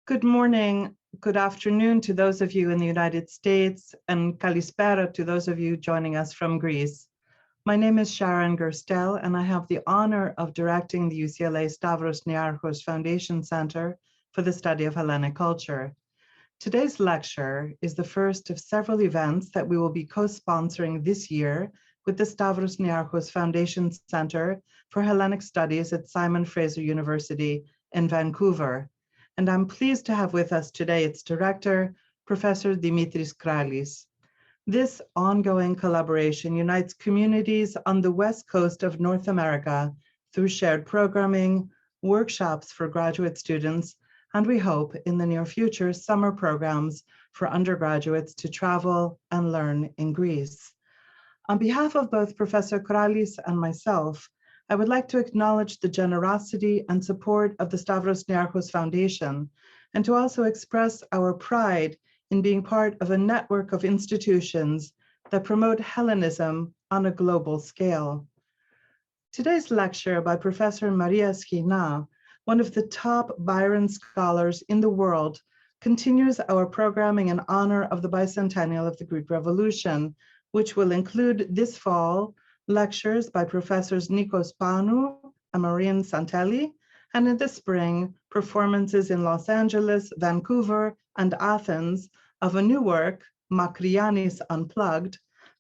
Good morning, good afternoon to those of you in the United States, and kalispera to those of you joining us from Greece. My name is Sharon Gerstel, and I have the honor of directing the UCLA Stavros Niarchos Foundation Center for the Study of Hellenic Culture. Today's lecture is the first of several events that we will be co-sponsoring this year with the Stavros Niarchos Foundation Center for Hellenic Studies at Simon Fraser University in Vancouver. And I'm pleased to have with us today its director, Professor Dimitris Kralis. This ongoing collaboration unites communities on the west coast of North America through shared programming, workshops for graduate students, and we hope in the near future, summer programs for undergraduates to travel and learn in Greece. On behalf of both Professor Kralis and myself, I would like to acknowledge the generosity and support of the Stavros Niarchos Foundation, and to also express our pride in being part of a network of institutions that promote Hellenism on a global scale. Today's lecture by Professor Maria Schoina, one of the top Byron scholars in the world, continues our programming in honor of the bicentennial of the Greek Revolution, which will include this fall lectures by Professors Nikos Panou and Marian Santelli, and in the spring, performances in Los Angeles, Vancouver, and Athens of a new work, Makrianis Unplugged,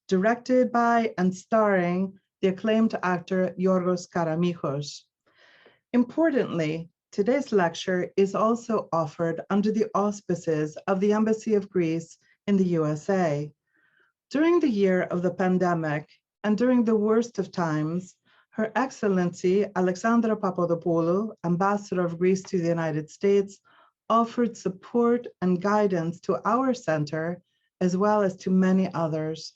directed by and starring the acclaimed actor Yorgos Karamichos. Importantly, today's lecture is also offered under the auspices of the Embassy of Greece in the USA. During the year of the pandemic, and during the worst of times, Her Excellency Alexandra Papadopoulou, Ambassador of Greece to the United States, offered support and guidance to our center, as well as to many others.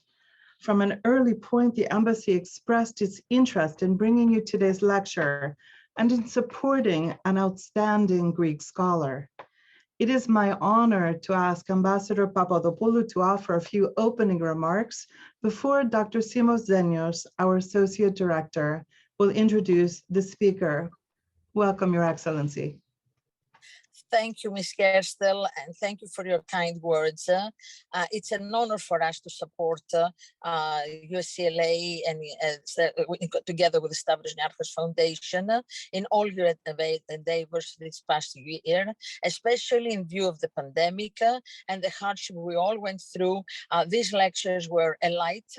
From an early point, the Embassy expressed its interest in bringing you today's lecture and in supporting an outstanding Greek scholar. It is my honor to ask Ambassador Papadopoulou to offer a few opening remarks before Dr. Simos Zenios, our Associate Director, will introduce the speaker. Welcome, Your Excellency. Thank you, Ms. Gerstel, and thank you for your kind words. It's an honor for us to support UCLA and together with the Stavros Niarchos Foundation in all your endeavors this past year, especially in view of the pandemic and the hardship we all went through. These lectures were a light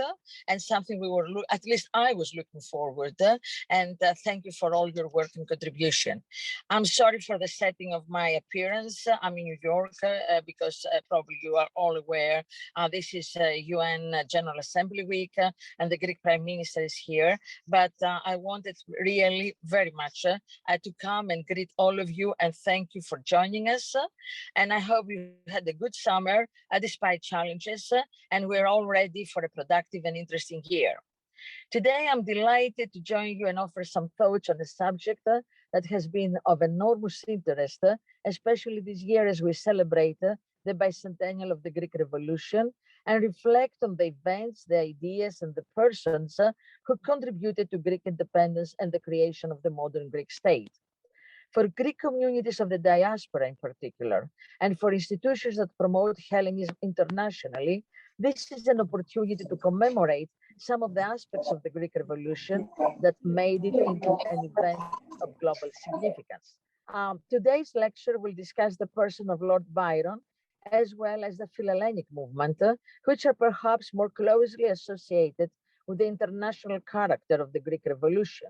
and something we were, at least I was looking forward, and thank you for all your work and contribution. I'm sorry for the setting of my appearance. I'm in New York because probably you are all aware this is UN General Assembly Week and the Greek Prime Minister is here. But I wanted really very much to come and greet all of you and thank you for joining us. And I hope you had a good summer despite challenges, and we're all ready for a productive and interesting year. Today, I'm delighted to join you and offer some thoughts on a subject that has been of enormous interest, especially this year as we celebrate the bicentennial of the Greek Revolution and reflect on the events, the ideas, and the persons who contributed to Greek independence and the creation of the modern Greek state. For Greek communities of the diaspora in particular, and for institutions that promote Hellenism internationally, this is an opportunity to commemorate some of the aspects of the Greek Revolution that made it into an event of global significance. Today's lecture will discuss the person of Lord Byron, as well as the Philhellenic movement, which are perhaps more closely associated with the international character of the Greek Revolution.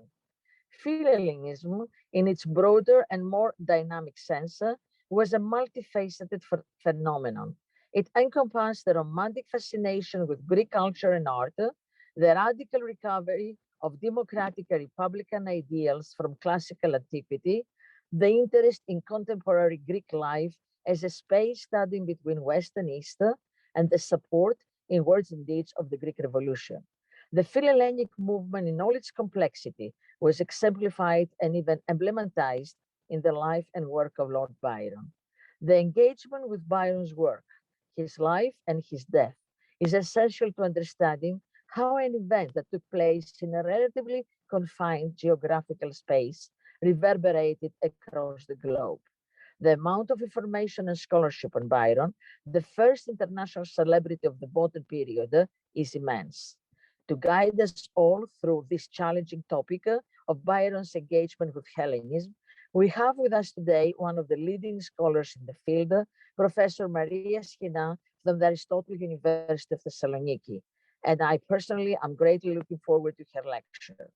Philhellenism, in its broader and more dynamic sense, was a multifaceted phenomenon. It encompassed the romantic fascination with Greek culture and art, the radical recovery of democratic and republican ideals from classical antiquity, the interest in contemporary Greek life as a space studying between West and East, and the support in words and deeds of the Greek Revolution. The Philhellenic movement in all its complexity was exemplified and even emblematized in the life and work of Lord Byron. The engagement with Byron's work, his life and his death, is essential to understanding how an event that took place in a relatively confined geographical space reverberated across the globe. The amount of information and scholarship on Byron, the first international celebrity of the modern period, is immense. To guide us all through this challenging topic of Byron's engagement with Hellenism, we have with us today one of the leading scholars in the field, Professor Maria Schoina from the Aristotle University of Thessaloniki. And I personally am greatly looking forward to her lecture.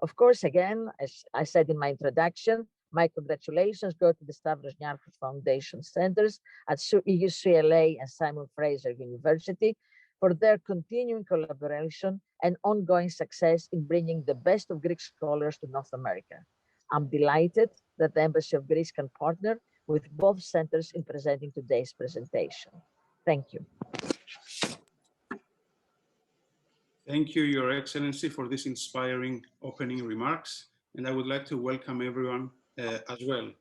Of course, again, as I said in my introduction, my congratulations go to the Stavros Niarchos Foundation Centers at UCLA and Simon Fraser University for their continuing collaboration and ongoing success in bringing the best of Greek scholars to North America. I'm delighted that the Embassy of Greece can partner with both centers in presenting today's presentation. Thank you. Thank you, Your Excellency, for this inspiring opening remarks, and I would like to welcome everyone as well.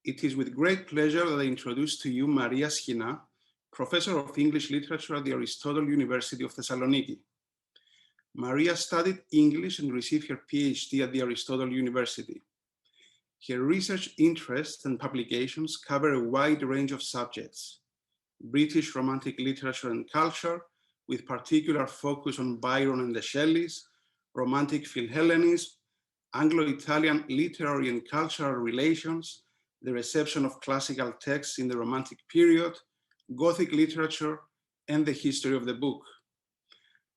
It is with great pleasure that I introduce to you Maria Schoina, Professor of English Literature at the Aristotle University of Thessaloniki. Maria studied English and received her PhD at the Aristotle University. Her research interests and publications cover a wide range of subjects: British Romantic literature and culture, with particular focus on Byron and the Shelleys, Romantic Philhellenism, Anglo-Italian literary and cultural relations, the reception of classical texts in the Romantic period, Gothic literature, and the history of the book.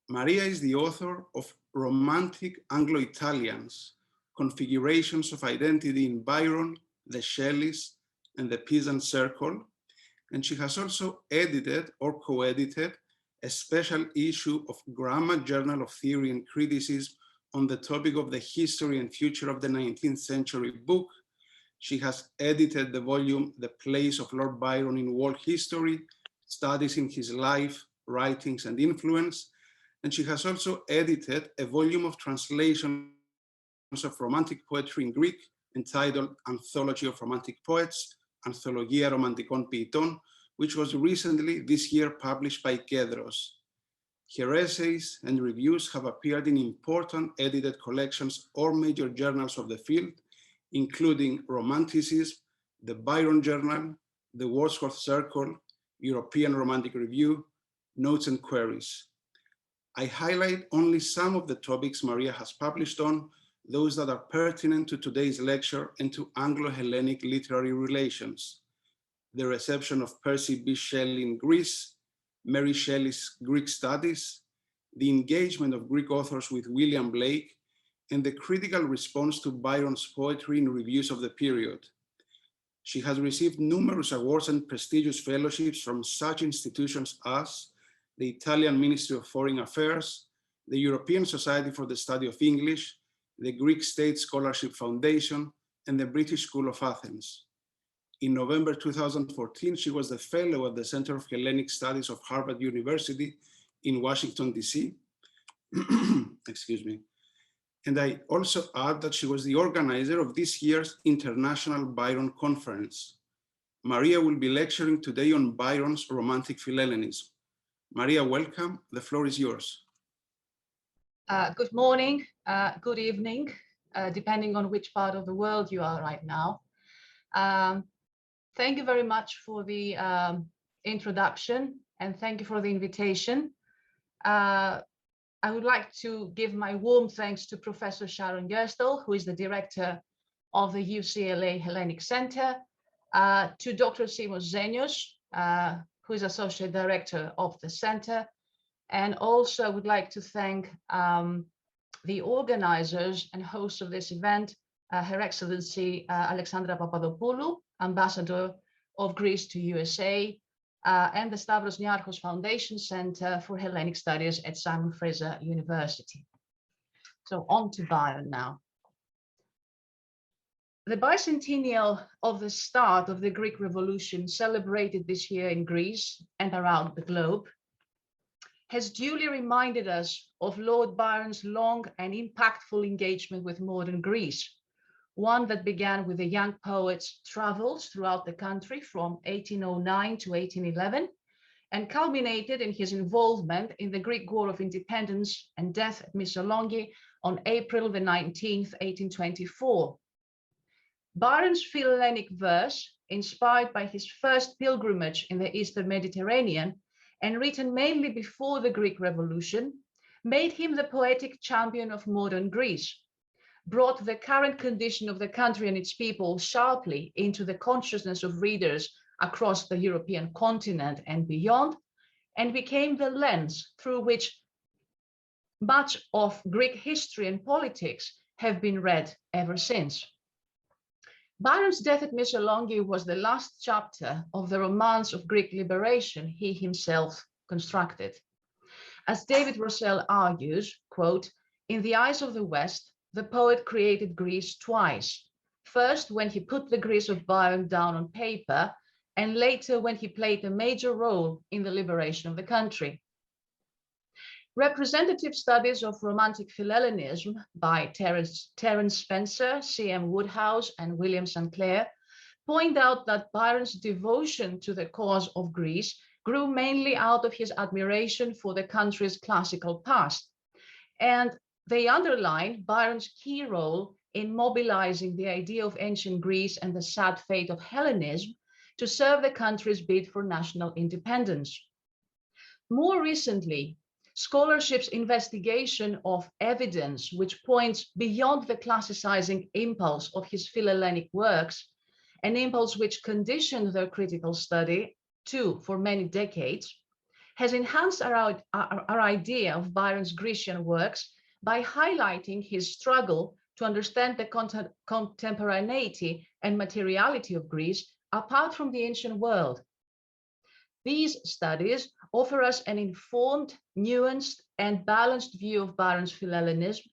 Maria is the author of Romantic Anglo-Italians, Configurations of Identity in Byron, the Shelleys, and the Peasant Circle, and she has also edited or co-edited a special issue of Grammar Journal of Theory and Criticism on the topic of the history and future of the 19th century book. She has edited the volume, The Place of Lord Byron in World History, Studies in His Life, Writings and Influence. And she has also edited a volume of translations of Romantic poetry in Greek entitled Anthology of Romantic Poets, Anthologia Romantikon Ποιητών, which was recently this year published by Kedros. Her essays and reviews have appeared in important edited collections or major journals of the field, including Romanticism, the Byron Journal, the Wordsworth Circle, European Romantic Review, Notes and Queries. I highlight only some of the topics Maria has published on, those that are pertinent to today's lecture and to Anglo-Hellenic literary relations: the reception of Percy B. Shelley in Greece, Mary Shelley's Greek studies, the engagement of Greek authors with William Blake, and the critical response to Byron's poetry in reviews of the period. She has received numerous awards and prestigious fellowships from such institutions as the Italian Ministry of Foreign Affairs, the European Society for the Study of English, the Greek State Scholarship Foundation, and the British School of Athens. In November 2014, she was the fellow at the Center of Hellenic Studies of Harvard University in Washington, DC. Excuse me. And I also add that she was the organizer of this year's International Byron Conference. Maria will be lecturing today on Byron's Romantic Philhellenism. Maria, welcome. The floor is yours. Good morning, good evening, depending on which part of the world you are right now. Thank you very much for the introduction, and thank you for the invitation. I would like to give my warm thanks to Professor Sharon Gerstel, who is the director of the UCLA Hellenic Center, to Dr. Simos Zenios, who is associate director of the center, and also would like to thank the organizers and hosts of this event, Her Excellency Alexandra Papadopoulou, Ambassador of Greece to USA, and the Stavros Niarchos Foundation Center for Hellenic Studies at Simon Fraser University. So on to Byron now. The bicentennial of the start of the Greek Revolution, celebrated this year in Greece and around the globe, has duly reminded us of Lord Byron's long and impactful engagement with modern Greece, one that began with the young poet's travels throughout the country from 1809 to 1811, and culminated in his involvement in the Greek War of Independence and death at Missolonghi on April the 19th, 1824. Byron's Philhellenic verse inspired by his first pilgrimage in the Eastern Mediterranean and written mainly before the Greek Revolution, made him the poetic champion of modern Greece, brought the current condition of the country and its people sharply into the consciousness of readers across the European continent and beyond, and became the lens through which much of Greek history and politics have been read ever since. Byron's death at Missolonghi was the last chapter of the romance of Greek liberation he himself constructed. As David Rossell argues, quote, "In the eyes of the West, the poet created Greece twice. First, when he put the Greece of Byron down on paper, and later when he played a major role in the liberation of the country." Representative studies of romantic philhellenism by Terence Spencer, C.M. Woodhouse, and William St. Clair point out that Byron's devotion to the cause of Greece grew mainly out of his admiration for the country's classical past, and they underline Byron's key role in mobilizing the idea of ancient Greece and the sad fate of Hellenism to serve the country's bid for national independence. More recently, scholarship's investigation of evidence which points beyond the classicizing impulse of his philhellenic works, an impulse which conditioned their critical study too for many decades, has enhanced our idea of Byron's Grecian works by highlighting his struggle to understand the contemporaneity and materiality of Greece apart from the ancient world. These studies offer us an informed, nuanced, and balanced view of Byron's philhellenism,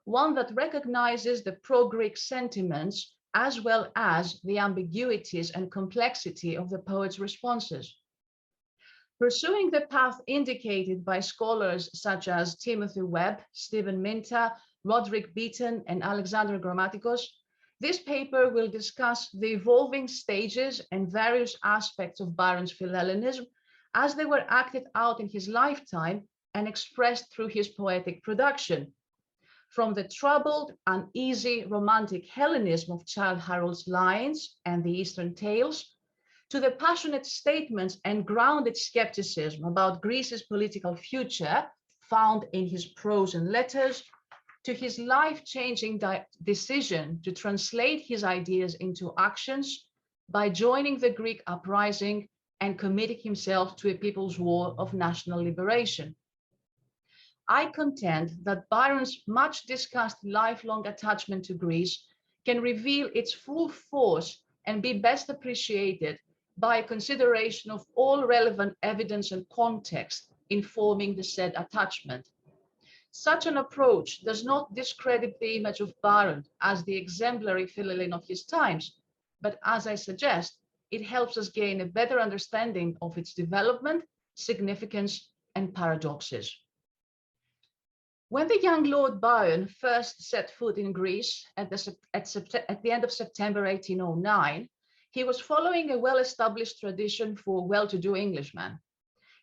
one that recognizes the pro-Greek sentiments as well as the ambiguities and complexity of the poet's responses. Pursuing the path indicated by scholars such as Timothy Webb, Stephen Minter, Roderick Beaton, and Alexander Grammatikos, this paper will discuss the evolving stages and various aspects of Byron's philhellenism as they were acted out in his lifetime and expressed through his poetic production, from the troubled, uneasy, romantic Hellenism of Childe Harold's lines and the Eastern tales, to the passionate statements and grounded skepticism about Greece's political future found in his prose and letters, to his life-changing decision to translate his ideas into actions by joining the Greek uprising and committing himself to a people's war of national liberation. I contend that Byron's much discussed lifelong attachment to Greece can reveal its full force and be best appreciated by consideration of all relevant evidence and context informing the said attachment. Such an approach does not discredit the image of Byron as the exemplary philhellene of his times, but as I suggest, it helps us gain a better understanding of its development, significance, and paradoxes. When the young Lord Byron first set foot in Greece at the end of September 1809, he was following a well-established tradition for well-to-do Englishmen.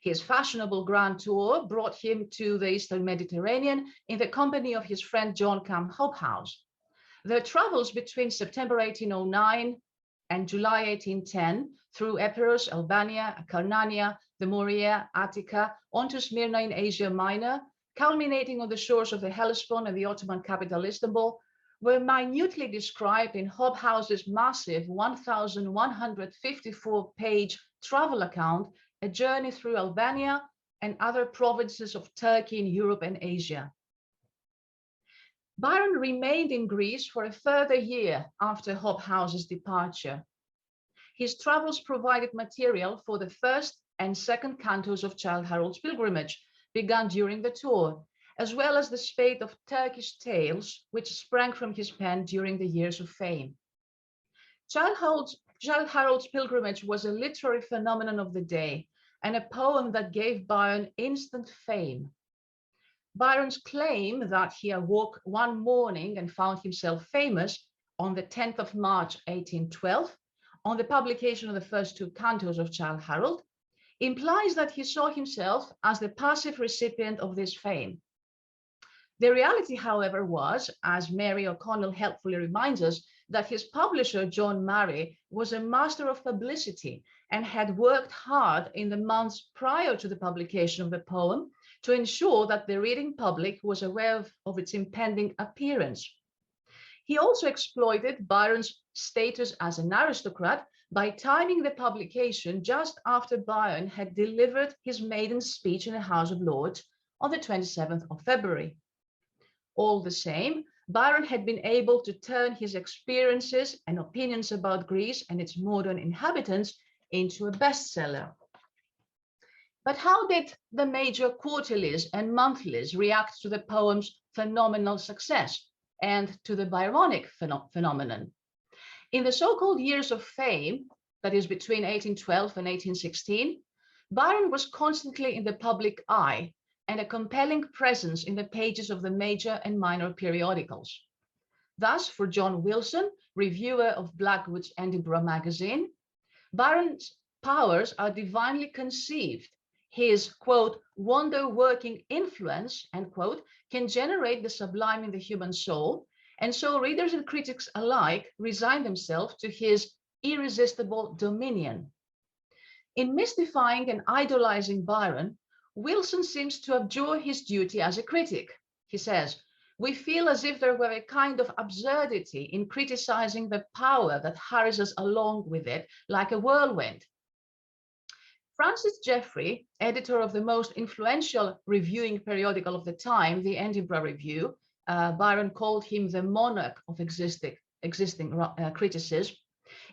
His fashionable grand tour brought him to the Eastern Mediterranean in the company of his friend John Cam Hobhouse. Their travels between September 1809 and July 1810 through Epirus, Albania, Acarnania, the Morea, Attica, onto Smyrna in Asia Minor, culminating on the shores of the Hellespont and the Ottoman capital Istanbul, were minutely described in Hobhouse's massive 1,154-page travel account, A Journey Through Albania and Other Provinces of Turkey in Europe and Asia. Byron remained in Greece for a further year after Hobhouse's departure. His travels provided material for the first and second cantos of Childe Harold's pilgrimage, begun during the tour, as well as the spate of Turkish tales which sprang from his pen during the years of fame. Childe Harold's pilgrimage was a literary phenomenon of the day and a poem that gave Byron instant fame. Byron's claim that he awoke one morning and found himself famous on the 10th of March 1812, on the publication of the first two cantos of Childe Harold, implies that he saw himself as the passive recipient of this fame. The reality, however, was, as Mary O'Connell helpfully reminds us, that his publisher, John Murray, was a master of publicity and had worked hard in the months prior to the publication of the poem to ensure that the reading public was aware of its impending appearance. He also exploited Byron's status as an aristocrat by timing the publication just after Byron had delivered his maiden speech in the House of Lords on the 27th of February. All the same, Byron had been able to turn his experiences and opinions about Greece and its modern inhabitants into a bestseller. But how did the major quarterlies and monthlies react to the poem's phenomenal success and to the Byronic phenomenon? In the so-called years of fame, that is between 1812 and 1816, Byron was constantly in the public eye and a compelling presence in the pages of the major and minor periodicals. Thus, for John Wilson, reviewer of Blackwood's Edinburgh magazine, Byron's powers are divinely conceived. His, quote, wonder-working influence, end quote, can generate the sublime in the human soul, and so readers and critics alike resign themselves to his irresistible dominion. In mystifying and idolizing Byron, Wilson seems to abjure his duty as a critic. He says, "We feel as if there were a kind of absurdity in criticizing the power that hurries us along with it like a whirlwind." Francis Jeffrey, editor of the most influential reviewing periodical of the time, the Edinburgh Review, Byron called him the monarch of existing criticism,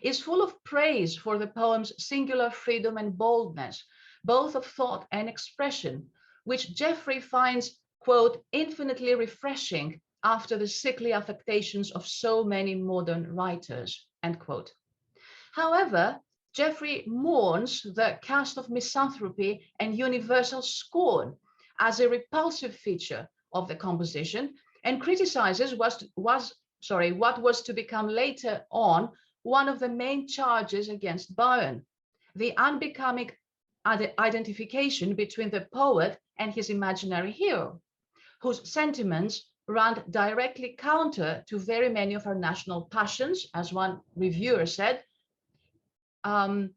is full of praise for the poem's singular freedom and boldness, both of thought and expression, which Jeffrey finds, quote, infinitely refreshing after the sickly affectations of so many modern writers, end quote. However, Jeffrey mourns the cast of misanthropy and universal scorn as a repulsive feature of the composition and criticizes what was to become later on one of the main charges against Byron, the unbecoming identification between the poet and his imaginary hero, whose sentiments ran directly counter to very many of our national passions, as one reviewer said, and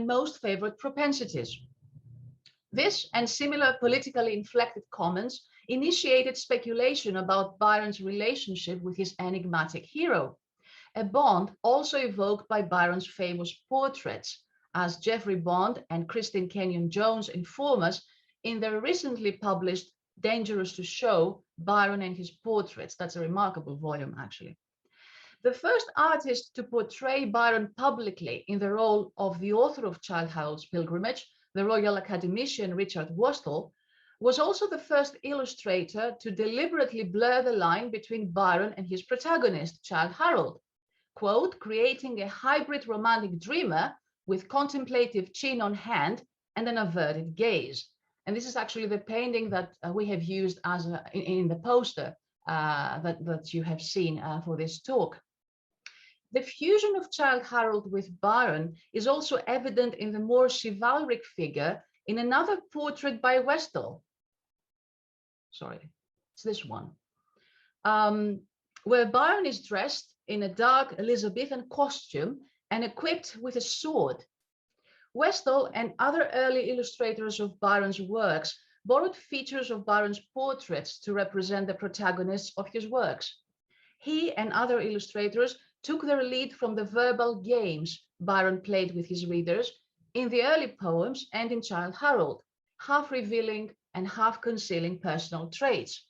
most favorite propensities. This and similar politically inflected comments initiated speculation about Byron's relationship with his enigmatic hero, a bond also evoked by Byron's famous portraits, as Jeffrey Bond and Christine Kenyon Jones inform us in their recently published Dangerous to Show, Byron and His Portraits. That's a remarkable volume, actually. The first artist to portray Byron publicly in the role of the author of Childe Harold's Pilgrimage, the Royal Academician Richard Worstel, was also the first illustrator to deliberately blur the line between Byron and his protagonist, Childe Harold, quote, creating a hybrid romantic dreamer with contemplative chin on hand and an averted gaze. And this is actually the painting that we have used as in the poster that you have seen for this talk. The fusion of Childe Harold with Byron is also evident in the more chivalric figure in another portrait by Worstel. Sorry, it's this one, where Byron is dressed in a dark Elizabethan costume and equipped with a sword. Worstel and other early illustrators of Byron's works borrowed features of Byron's portraits to represent the protagonists of his works. He and other illustrators took their lead from the verbal games Byron played with his readers in the early poems and in Childe Harold, half revealing and half concealing personal traits.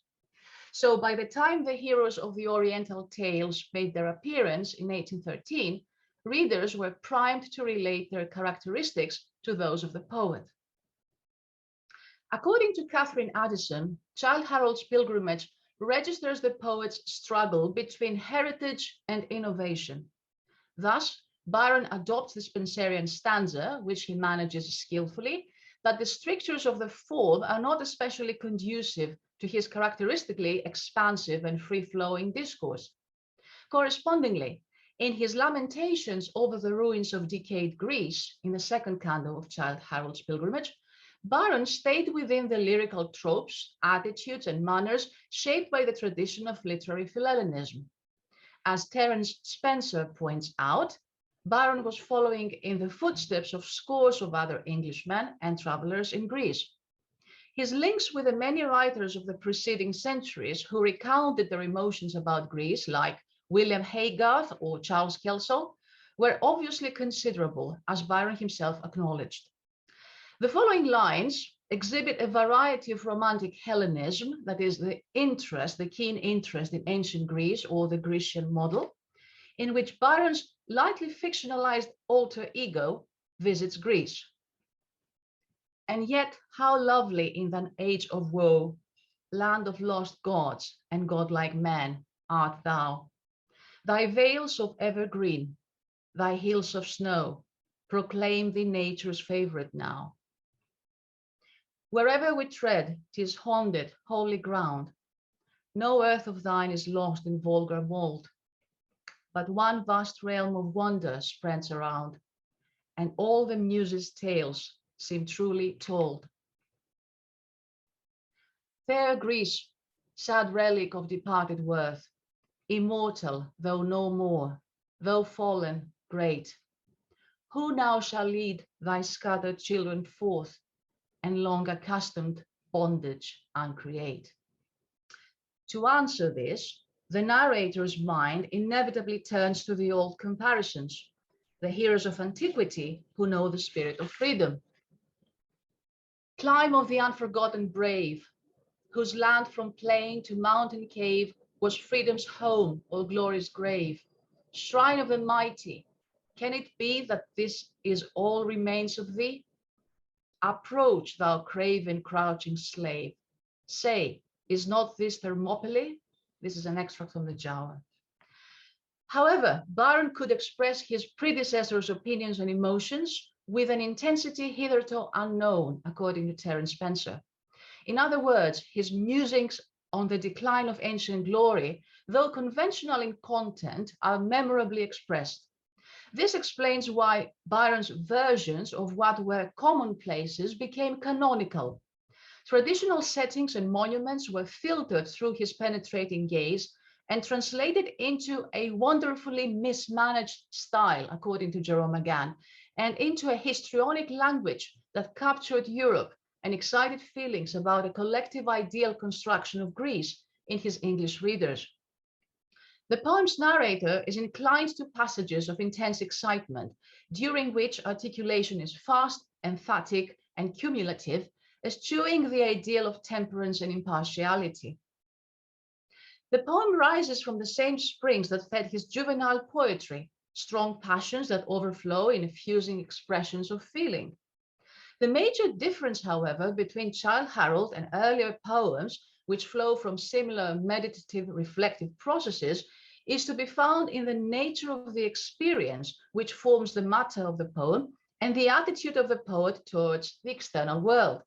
So by the time the heroes of the Oriental tales made their appearance in 1813, readers were primed to relate their characteristics to those of the poet. According to Catherine Addison, Childe Harold's Pilgrimage registers the poet's struggle between heritage and innovation. Thus, Byron adopts the Spenserian stanza, which he manages skillfully, that the strictures of the form are not especially conducive to his characteristically expansive and free-flowing discourse. Correspondingly, in his lamentations over the ruins of decayed Greece in the second canto of Childe Harold's Pilgrimage, Byron stayed within the lyrical tropes, attitudes, and manners shaped by the tradition of literary philhellenism. As Terence Spencer points out, Byron was following in the footsteps of scores of other Englishmen and travelers in Greece. His links with the many writers of the preceding centuries who recounted their emotions about Greece, like William Haygarth or Charles Kelsall, were obviously considerable, as Byron himself acknowledged. The following lines exhibit a variety of romantic Hellenism, that is the keen interest in ancient Greece or the Grecian model, in which Byron's lightly fictionalized alter ego visits Greece. And yet, how lovely in that age of woe, land of lost gods and godlike men, art thou. Thy vales of evergreen, thy hills of snow, proclaim thee nature's favorite now. Wherever we tread, 'tis haunted, holy ground. No earth of thine is lost in vulgar mold, but one vast realm of wonder spreads around, and all the muses' tales seem truly told. Fair Greece, sad relic of departed worth, immortal, though no more, though fallen, great. Who now shall lead thy scattered children forth and long accustomed bondage uncreate? To answer this, the narrator's mind inevitably turns to the old comparisons, the heroes of antiquity who know the spirit of freedom. Clime of the unforgotten brave, whose land from plain to mountain cave was freedom's home or glory's grave. Shrine of the mighty, can it be that this is all remains of thee? Approach, thou craven crouching slave. Say, is not this Thermopylae? This is an extract from the Jawa. However, Byron could express his predecessor's opinions and emotions with an intensity hitherto unknown, according to Terence Spencer. In other words, his musings on the decline of ancient glory, though conventional in content, are memorably expressed. This explains why Byron's versions of what were commonplaces became canonical. Traditional settings and monuments were filtered through his penetrating gaze and translated into a wonderfully mismanaged style, according to Jerome Again, and into a histrionic language that captured Europe and excited feelings about a collective ideal construction of Greece in his English readers. The poem's narrator is inclined to passages of intense excitement, during which articulation is fast, emphatic, and cumulative, eschewing the ideal of temperance and impartiality. The poem rises from the same springs that fed his juvenile poetry, strong passions that overflow in effusing expressions of feeling. The major difference, however, between Childe Harold and earlier poems, which flow from similar meditative, reflective processes, is to be found in the nature of the experience which forms the matter of the poem and the attitude of the poet towards the external world.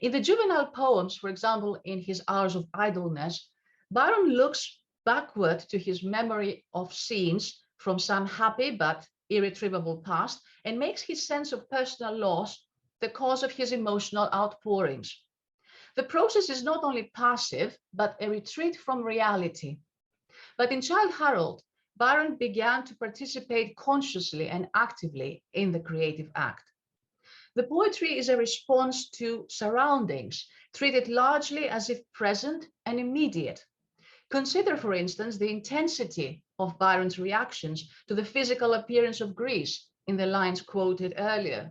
In the juvenile poems, for example, in his Hours of Idleness, Byron looks backward to his memory of scenes from some happy but irretrievable past and makes his sense of personal loss the cause of his emotional outpourings. The process is not only passive, but a retreat from reality. But in Childe Harold, Byron began to participate consciously and actively in the creative act. The poetry is a response to surroundings, treated largely as if present and immediate. Consider, for instance, the intensity of Byron's reactions to the physical appearance of Greece in the lines quoted earlier.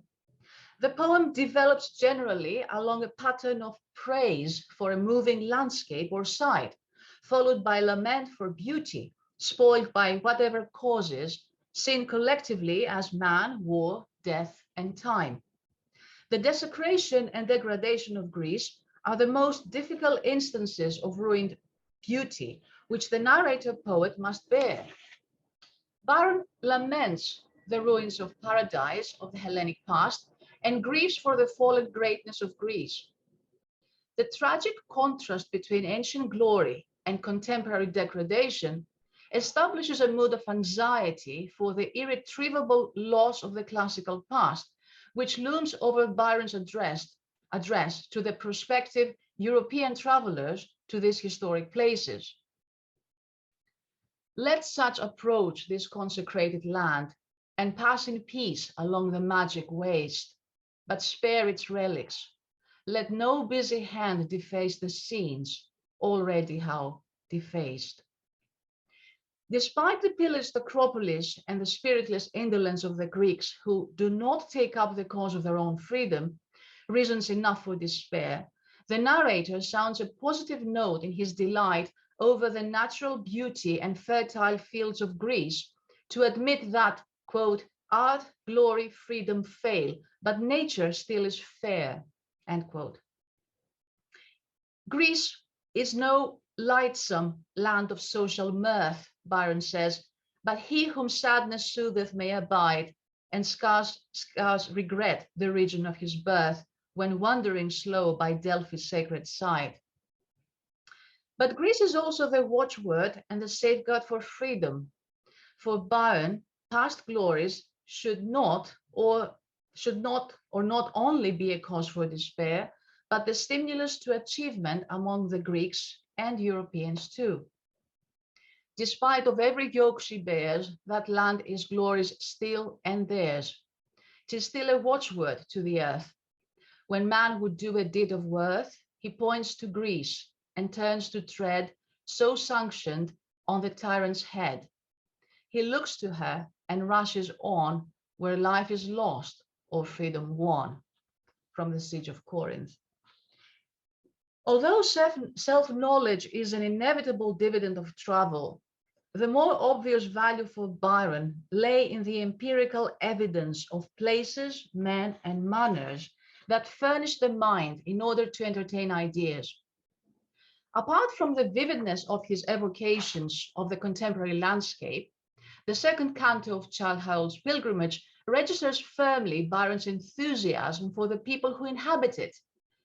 The poem develops generally along a pattern of praise for a moving landscape or sight, followed by lament for beauty, spoiled by whatever causes, seen collectively as man, war, death, and time. The desecration and degradation of Greece are the most difficult instances of ruined beauty, which the narrator poet must bear. Byron laments the ruins of paradise of the Hellenic past and grieves for the fallen greatness of Greece. The tragic contrast between ancient glory and contemporary degradation establishes a mood of anxiety for the irretrievable loss of the classical past, which looms over Byron's address to the prospective European travelers to these historic places. Let such approach this consecrated land and pass in peace along the magic waste, but spare its relics. Let no busy hand deface the scenes already how defaced. Despite the pillaged Acropolis and the spiritless indolence of the Greeks who do not take up the cause of their own freedom, reasons enough for despair, the narrator sounds a positive note in his delight over the natural beauty and fertile fields of Greece, to admit that, quote, art, glory, freedom fail, but nature still is fair, end quote. Greece is no lightsome land of social mirth, Byron says, but he whom sadness sootheth may abide, and scarce regret the region of his birth, when wandering slow by Delphi's sacred site. But Greece is also the watchword and the safeguard for freedom. For Byron, past glories should not only be a cause for despair, but the stimulus to achievement among the Greeks and Europeans too. Despite of every yoke she bears, that land is glory's still and theirs. 'Tis still a watchword to the earth. When man would do a deed of worth, he points to Greece and turns to tread, so sanctioned, on the tyrant's head. He looks to her and rushes on where life is lost or freedom won, from the Siege of Corinth. Although self-knowledge is an inevitable dividend of travel, the more obvious value for Byron lay in the empirical evidence of places, men, and manners that furnish the mind in order to entertain ideas. Apart from the vividness of his evocations of the contemporary landscape, the second canto of Childe Pilgrimage registers firmly Byron's enthusiasm for the people who inhabit it,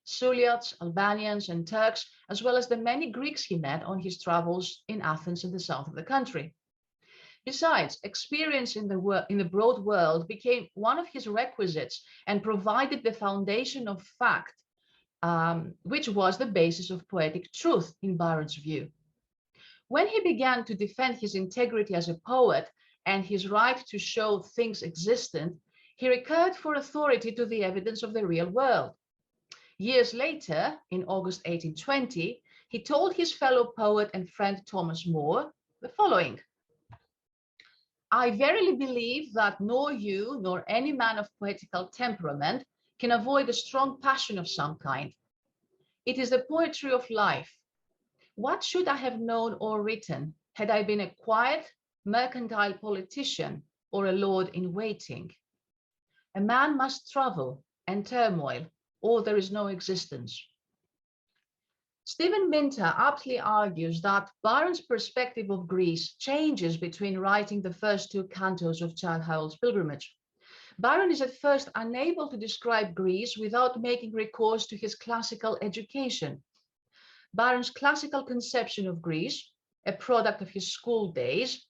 Suliots, Albanians, and Turks, as well as the many Greeks he met on his travels in Athens and the south of the country. Besides, experience in the broad world became one of his requisites and provided the foundation of fact, which was the basis of poetic truth in Byron's view. When he began to defend his integrity as a poet and his right to show things existent, he recurred for authority to the evidence of the real world. Years later, in August 1820, he told his fellow poet and friend Thomas More the following: I verily believe that nor you nor any man of poetical temperament can avoid a strong passion of some kind. It is the poetry of life. What should I have known or written had I been a quiet, mercantile politician or a lord in waiting? A man must travel and turmoil, or there is no existence. Stephen Minter aptly argues that Byron's perspective of Greece changes between writing the first two cantos of Childe Pilgrimage. Byron is at first unable to describe Greece without making recourse to his classical education. Byron's classical conception of Greece, a product of his school days,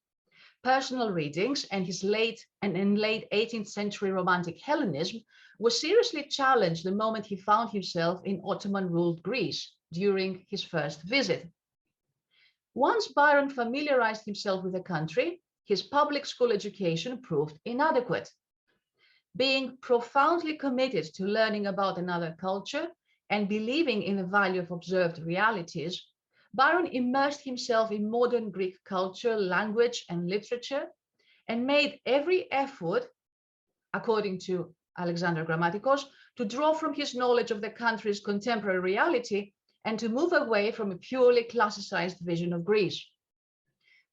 personal readings, and his late 18th century romantic Hellenism, was seriously challenged the moment he found himself in Ottoman-ruled Greece during his first visit. Once Byron familiarized himself with the country, his public school education proved inadequate. Being profoundly committed to learning about another culture and believing in the value of observed realities, Byron immersed himself in modern Greek culture, language, and literature, and made every effort, according to Alexander Grammatikos, to draw from his knowledge of the country's contemporary reality and to move away from a purely classicized vision of Greece.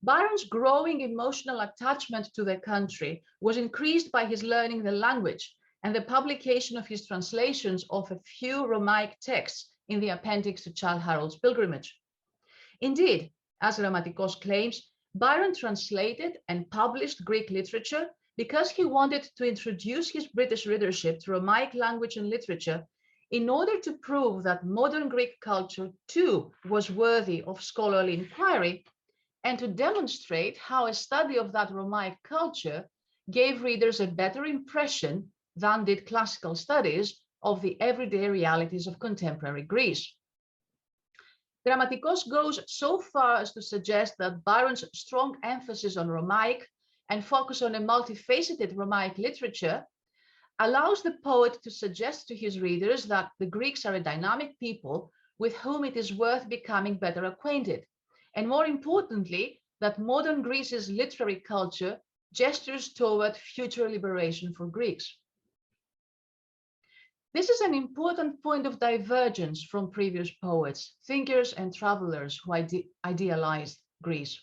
Byron's growing emotional attachment to the country was increased by his learning the language and the publication of his translations of a few Romaic texts in the appendix to Childe Pilgrimage. Indeed, as Grammatikos claims, Byron translated and published Greek literature because he wanted to introduce his British readership to Romaic language and literature in order to prove that modern Greek culture too was worthy of scholarly inquiry, and to demonstrate how a study of that Romaic culture gave readers a better impression than did classical studies of the everyday realities of contemporary Greece. Grammatikos goes so far as to suggest that Byron's strong emphasis on Romaic and focus on a multifaceted Romaic literature allows the poet to suggest to his readers that the Greeks are a dynamic people with whom it is worth becoming better acquainted, and more importantly, that modern Greece's literary culture gestures toward future liberation for Greeks. This is an important point of divergence from previous poets, thinkers, and travelers who idealized Greece.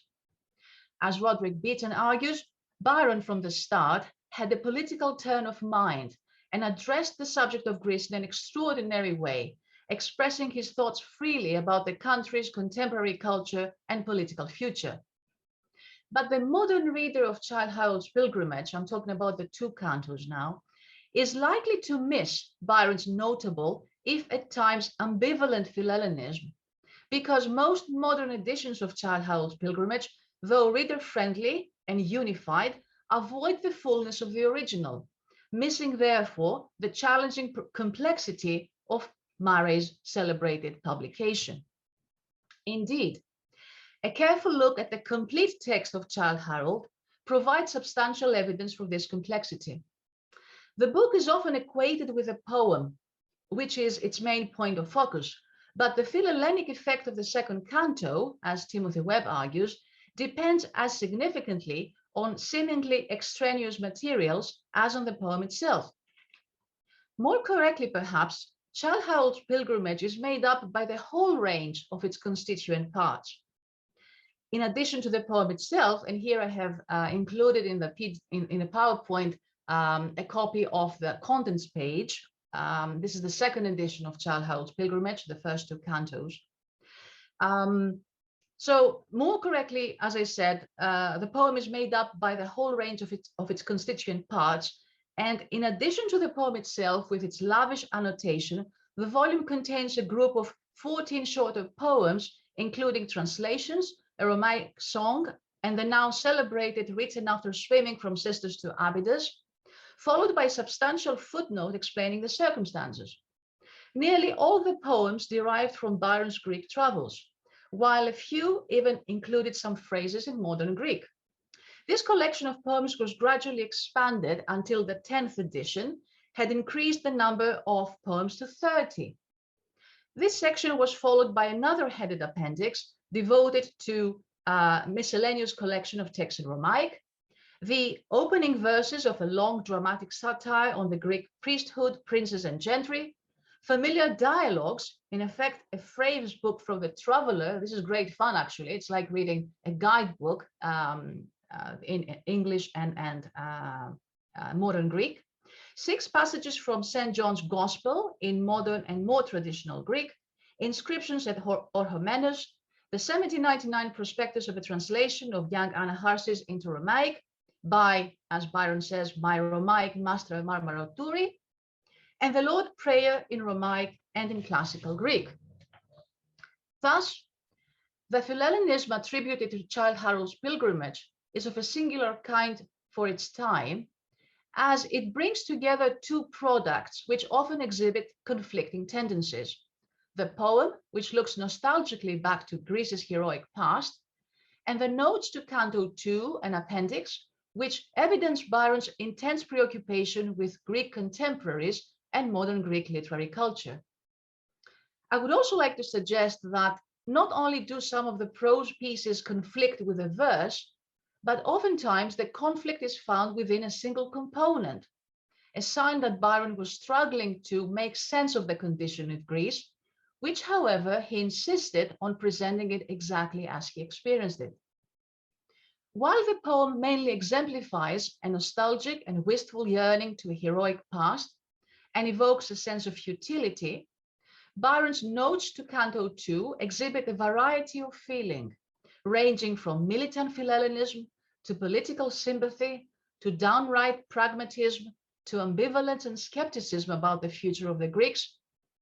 As Roderick Beaton argues, Byron from the start had a political turn of mind and addressed the subject of Greece in an extraordinary way, expressing his thoughts freely about the country's contemporary culture and political future. But the modern reader of Childe Harold's Pilgrimage, I'm talking about the two cantos now, is likely to miss Byron's notable, if at times ambivalent philhellenism, because most modern editions of Childe Harold's Pilgrimage, though reader-friendly and unified, avoid the fullness of the original, missing therefore the challenging complexity of Murray's celebrated publication. Indeed, a careful look at the complete text of Childe Harold provides substantial evidence for this complexity. The book is often equated with a poem, which is its main point of focus, but the philhellenic effect of the second canto, as Timothy Webb argues, depends as significantly on seemingly extraneous materials as on the poem itself. More correctly, perhaps, Childe Harold's Pilgrimage is made up by the whole range of its constituent parts. In addition to the poem itself, and here I have included in the PowerPoint a copy of the contents page. This is the second edition of Childe Harold's Pilgrimage, the first two cantos. So more correctly, as I said, the poem is made up by the whole range of its constituent parts. And in addition to the poem itself, with its lavish annotation, the volume contains a group of 14 shorter poems, including translations, a Romaic song, and the now celebrated Written After Swimming from Sisters to Abydos, followed by a substantial footnote explaining the circumstances. Nearly all the poems derived from Byron's Greek travels, while a few even included some phrases in modern Greek. This collection of poems was gradually expanded until the 10th edition had increased the number of poems to 30. This section was followed by another headed appendix devoted to a miscellaneous collection of texts in Romaic, the opening verses of a long dramatic satire on the Greek priesthood, princes, and gentry, familiar dialogues, in effect, a phrase book from the traveler. This is great fun, actually. It's like reading a guidebook in English and modern Greek. 6 passages from St. John's Gospel in modern and more traditional Greek, inscriptions at Orchomenos, the 1799 prospectus of a translation of young Anaharsis into Romaic by, as Byron says, my Romaic master Marmaroturi, and the Lord Prayer in Romaic and in classical Greek. Thus, the philhellenism attributed to Childe Harold's Pilgrimage is of a singular kind for its time, as it brings together two products which often exhibit conflicting tendencies. The poem, which looks nostalgically back to Greece's heroic past, and the notes to Canto 2, an appendix, which evidence Byron's intense preoccupation with Greek contemporaries and modern Greek literary culture. I would also like to suggest that not only do some of the prose pieces conflict with the verse, but oftentimes the conflict is found within a single component, a sign that Byron was struggling to make sense of the condition of Greece, which, however, he insisted on presenting it exactly as he experienced it. While the poem mainly exemplifies a nostalgic and wistful yearning to a heroic past and evokes a sense of futility, Byron's notes to Canto 2 exhibit a variety of feeling, ranging from militant philhellenism to political sympathy, to downright pragmatism, to ambivalence and skepticism about the future of the Greeks,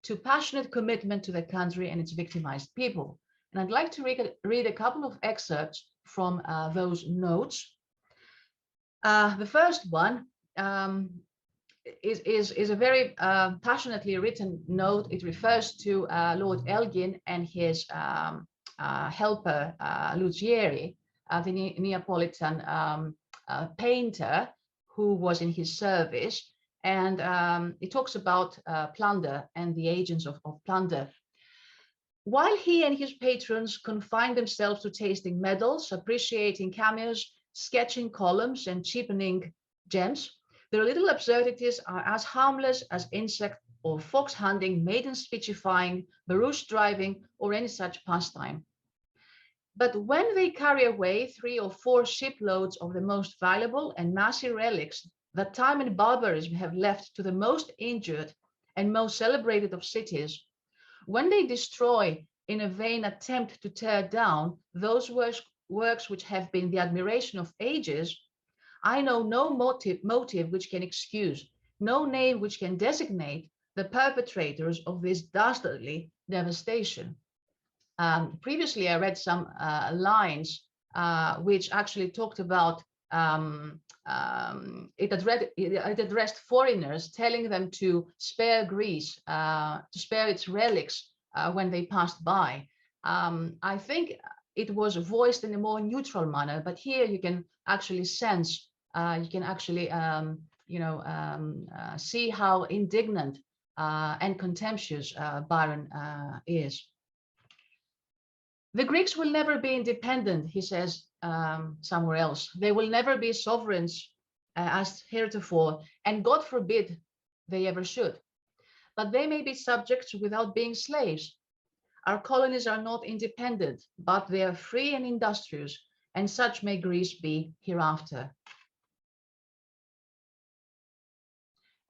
to passionate commitment to the country and its victimized people. And I'd like to read a couple of excerpts from those notes. The first one is a very passionately written note. It refers to Lord Elgin and his helper Luggieri, the Neapolitan painter who was in his service, and it talks about plunder and the agents of plunder. While he and his patrons confined themselves to tasting medals, appreciating cameos, sketching columns, and cheapening gems, their little absurdities are as harmless as insect or fox hunting, maiden speechifying, barouche driving, or any such pastime. But when they carry away 3 or 4 shiploads of the most valuable and massy relics that time and barbarism have left to the most injured and most celebrated of cities, when they destroy in a vain attempt to tear down those works which have been the admiration of ages, I know no motive which can excuse, no name which can designate the perpetrators of this dastardly devastation. Previously, I read some lines which actually talked about it addressed foreigners, telling them to spare Greece, to spare its relics when they passed by. I think it was voiced in a more neutral manner, but here you can actually sense, you can actually, see how indignant and contemptuous Byron is. The Greeks will never be independent, he says somewhere else. They will never be sovereigns as heretofore, and God forbid they ever should. But they may be subjects without being slaves. Our colonies are not independent, but they are free and industrious, and such may Greece be hereafter.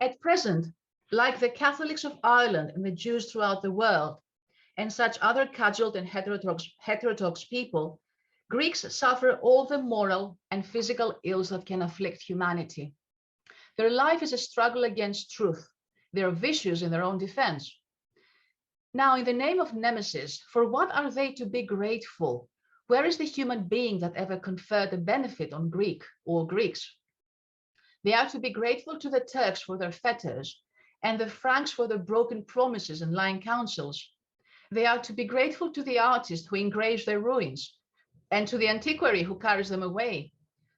At present, like the Catholics of Ireland and the Jews throughout the world, and such other cudgelled and heterodox people, Greeks suffer all the moral and physical ills that can afflict humanity. Their life is a struggle against truth. They are vicious in their own defense. Now, in the name of Nemesis, for what are they to be grateful? Where is the human being that ever conferred a benefit on Greek or Greeks? They are to be grateful to the Turks for their fetters, and the Franks for their broken promises and lying counsels. They are to be grateful to the artist who engraves their ruins, and to the antiquary who carries them away,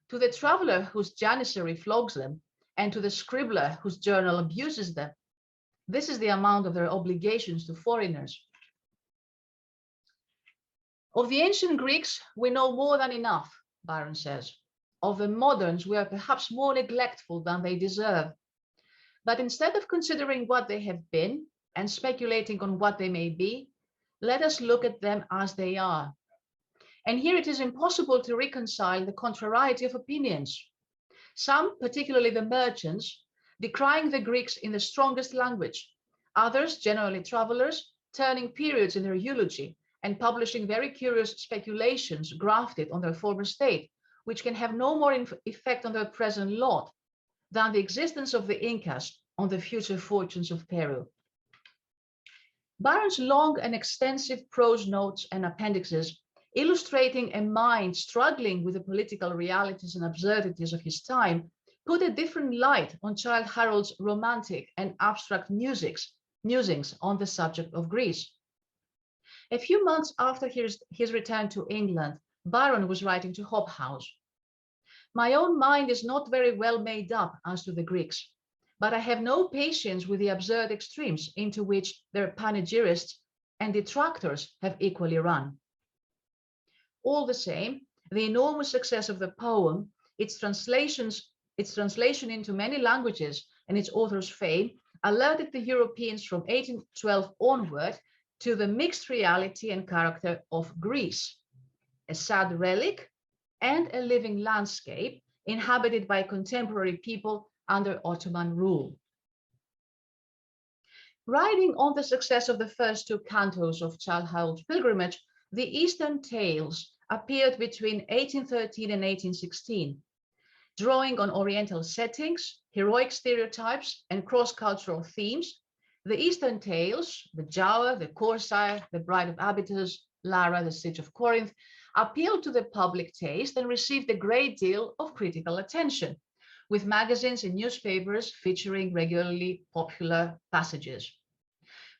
to the traveler whose janissary flogs them, and to the scribbler whose journal abuses them. This is the amount of their obligations to foreigners. Of the ancient Greeks, we know more than enough, Byron says. Of the moderns, we are perhaps more neglectful than they deserve. But instead of considering what they have been and speculating on what they may be, let us look at them as they are. And here it is impossible to reconcile the contrariety of opinions. Some, particularly the merchants, decrying the Greeks in the strongest language. Others, generally travelers, turning periods in their eulogy and publishing very curious speculations grafted on their former state, which can have no more effect on their present lot than the existence of the Incas on the future fortunes of Peru. Byron's long and extensive prose notes and appendixes, illustrating a mind struggling with the political realities and absurdities of his time, put a different light on Childe Harold's romantic and abstract musings on the subject of Greece. A few months after his return to England, Byron was writing to Hobhouse. My own mind is not very well made up as to the Greeks, but I have no patience with the absurd extremes into which their panegyrists and detractors have equally run. All the same, the enormous success of the poem, its translation into many languages, and its author's fame alerted the Europeans from 1812 onward to the mixed reality and character of Greece, a sad relic and a living landscape inhabited by contemporary people under Ottoman rule. Riding on the success of the first 2 cantos of Childe Harold's Pilgrimage, the Eastern Tales appeared between 1813 and 1816, drawing on Oriental settings, heroic stereotypes, and cross-cultural themes. The Eastern Tales, the Giaour, the Corsair, the Bride of Abydos, Lara, the Siege of Corinth, appealed to the public taste and received a great deal of critical attention, with magazines and newspapers featuring regularly popular passages.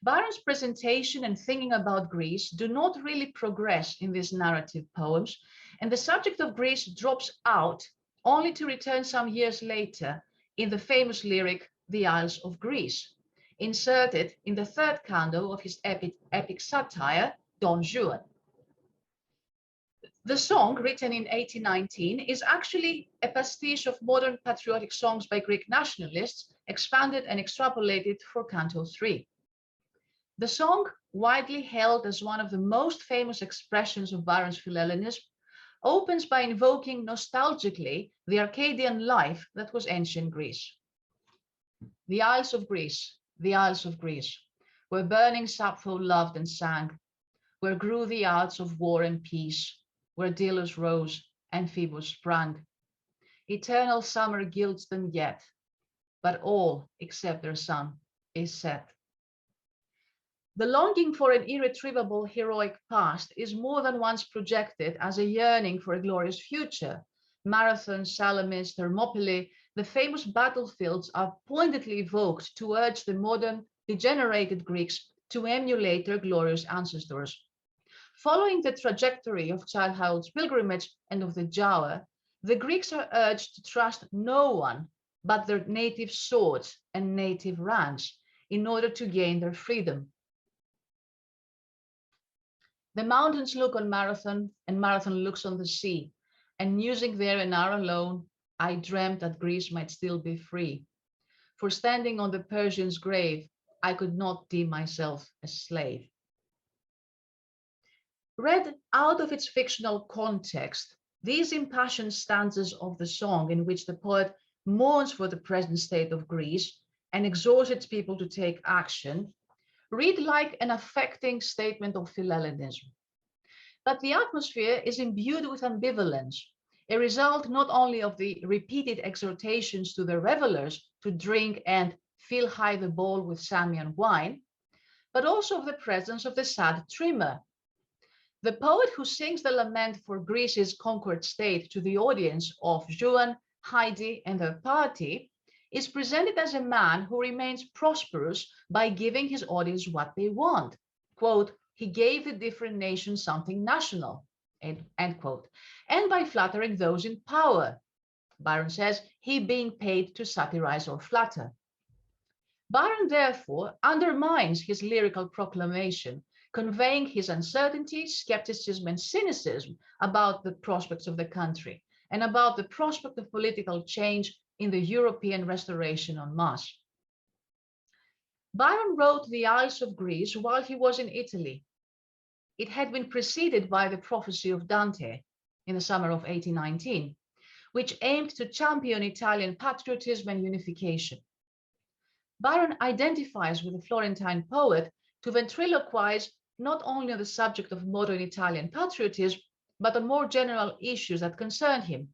Byron's presentation and thinking about Greece do not really progress in these narrative poems, and the subject of Greece drops out only to return some years later in the famous lyric, The Isles of Greece, inserted in the third canto of his epic satire, Don Juan. The song, written in 1819, is actually a pastiche of modern patriotic songs by Greek nationalists, expanded and extrapolated for Canto 3. The song, widely held as one of the most famous expressions of Byron's Philhellenism, opens by invoking nostalgically the Arcadian life that was ancient Greece. The Isles of Greece, the Isles of Greece, where burning Sappho loved and sang, where grew the arts of war and peace, where Delos rose and Phoebus sprung. Eternal summer gilds them yet, but all except their sun is set. The longing for an irretrievable heroic past is more than once projected as a yearning for a glorious future. Marathon, Salamis, Thermopylae, the famous battlefields are pointedly evoked to urge the modern, degenerated Greeks to emulate their glorious ancestors. Following the trajectory of Childe's pilgrimage and of the Giaour, the Greeks are urged to trust no one but their native swords and native ranks in order to gain their freedom. The mountains look on Marathon, and Marathon looks on the sea, and musing there an hour alone, I dreamt that Greece might still be free. For standing on the Persian's grave, I could not deem myself a slave. Read out of its fictional context, these impassioned stanzas of the song, in which the poet mourns for the present state of Greece and exhorts its people to take action, read like an affecting statement of Philhellenism. But the atmosphere is imbued with ambivalence, a result not only of the repeated exhortations to the revelers to drink and fill high the bowl with Samian wine, but also of the presence of the sad trimmer. The poet who sings the lament for Greece's conquered state to the audience of Juan, Heidi, and their party is presented as a man who remains prosperous by giving his audience what they want. Quote, he gave the different nations something national, end quote, and by flattering those in power. Byron says, he being paid to satirize or flatter. Byron therefore undermines his lyrical proclamation, conveying his uncertainty, skepticism, and cynicism about the prospects of the country and about the prospect of political change in the European restoration en masse. Byron wrote The Isles of Greece while he was in Italy. It had been preceded by the prophecy of Dante in the summer of 1819, which aimed to champion Italian patriotism and unification. Byron identifies with the Florentine poet to ventriloquize not only on the subject of modern Italian patriotism, but on more general issues that concern him: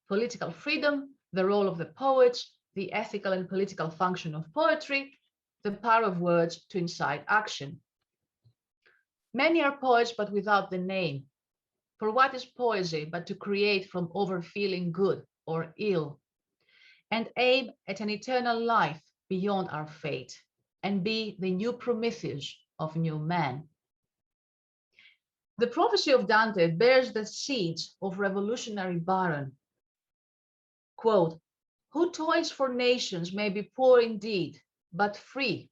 political freedom, the role of the poets, the ethical and political function of poetry, the power of words to incite action. Many are poets, but without the name. For what is poesy but to create from overfeeling good or ill, and aim at an eternal life beyond our fate, and be the new Prometheus of new man? The prophecy of Dante bears the seeds of revolutionary Byron. Quote, who toils for nations may be poor indeed, but free,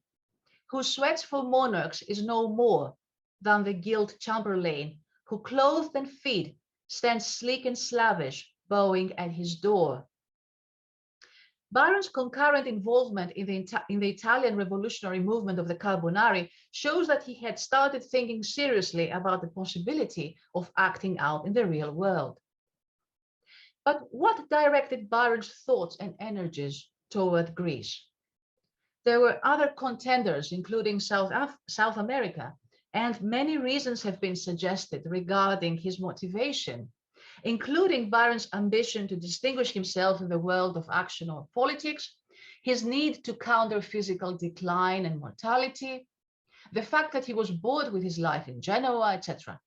who sweats for monarchs is no more than the gilt chamberlain, who clothed and fed stands sleek and slavish, bowing at his door. Byron's concurrent involvement in the Italian revolutionary movement of the Carbonari shows that he had started thinking seriously about the possibility of acting out in the real world. But what directed Byron's thoughts and energies toward Greece? There were other contenders, including South America, and many reasons have been suggested regarding his motivation, including Byron's ambition to distinguish himself in the world of action or politics, his need to counter physical decline and mortality, the fact that he was bored with his life in Genoa, etc.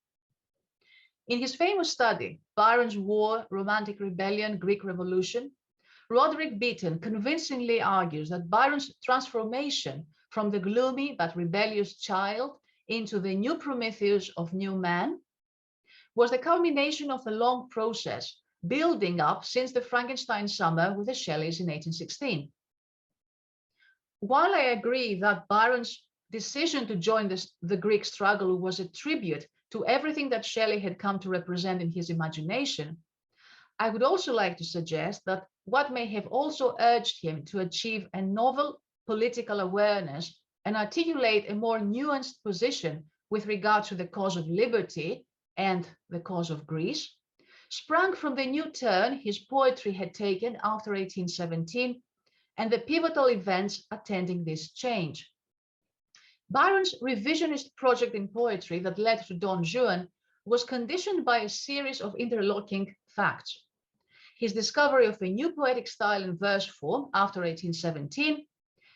In his famous study, Byron's War, Romantic Rebellion, Greek Revolution, Roderick Beaton convincingly argues that Byron's transformation from the gloomy but rebellious child into the new Prometheus of new man was the culmination of a long process building up since the Frankenstein summer with the Shelleys in 1816. While I agree that Byron's decision to join the Greek struggle was a tribute to everything that Shelley had come to represent in his imagination, I would also like to suggest that what may have also urged him to achieve a novel political awareness and articulate a more nuanced position with regard to the cause of liberty and the cause of Greece sprang from the new turn his poetry had taken after 1817 and the pivotal events attending this change. Byron's revisionist project in poetry that led to Don Juan was conditioned by a series of interlocking facts. His discovery of a new poetic style in verse form after 1817,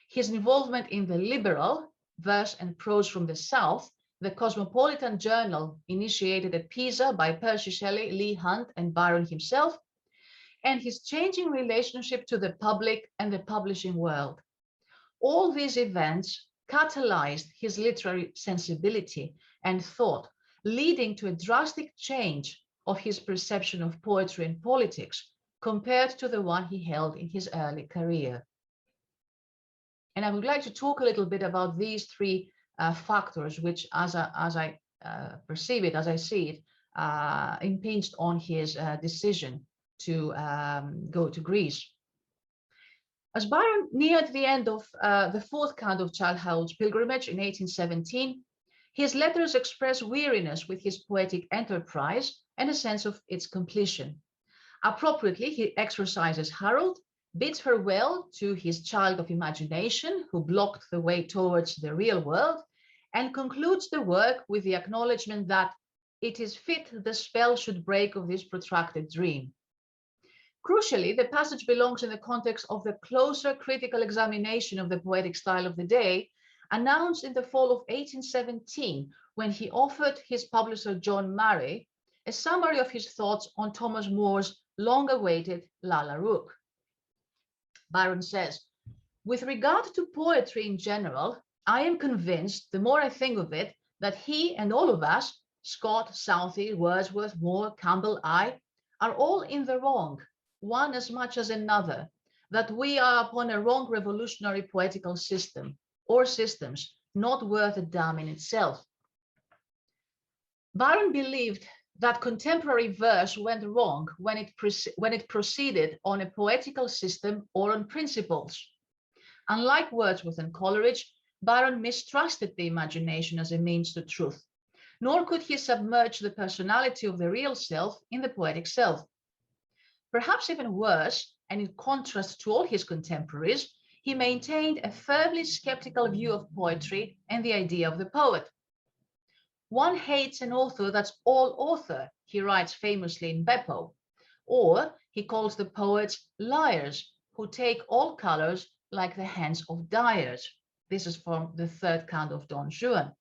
his involvement in the liberal, verse and prose from the South, the Cosmopolitan Journal initiated at Pisa by Percy Shelley, Leigh Hunt, and Byron himself, and his changing relationship to the public and the publishing world. All these events catalyzed his literary sensibility and thought, leading to a drastic change of his perception of poetry and politics compared to the one he held in his early career. And I would like to talk a little bit about these three factors, which, as I perceive it, as I see it, impinged on his decision to go to Greece. As Byron neared the end of the fourth count of Childe's pilgrimage in 1817, his letters express weariness with his poetic enterprise and a sense of its completion. Appropriately, he exorcises Harold, bids farewell to his child of imagination who blocked the way towards the real world, and concludes the work with the acknowledgement that it is fit the spell should break of this protracted dream. Crucially, the passage belongs in the context of the closer critical examination of the poetic style of the day, announced in the fall of 1817, when he offered his publisher John Murray a summary of his thoughts on Thomas More's long-awaited Lalla Rookh. Byron says, "With regard to poetry in general, I am convinced, the more I think of it, that he and all of us, Scott, Southey, Wordsworth, Moore, Campbell, I, are all in the wrong, one as much as another, that we are upon a wrong revolutionary poetical system, or systems not worth a damn in itself." Byron believed that contemporary verse went wrong when it proceeded on a poetical system or on principles. Unlike Wordsworth and Coleridge, Byron mistrusted the imagination as a means to truth, nor could he submerge the personality of the real self in the poetic self. Perhaps even worse, and in contrast to all his contemporaries, he maintained a firmly skeptical view of poetry and the idea of the poet. "One hates an author that's all author," he writes famously in Beppo, or he calls the poets liars who take all colors like the hands of dyers. This is from the third count of Don Juan.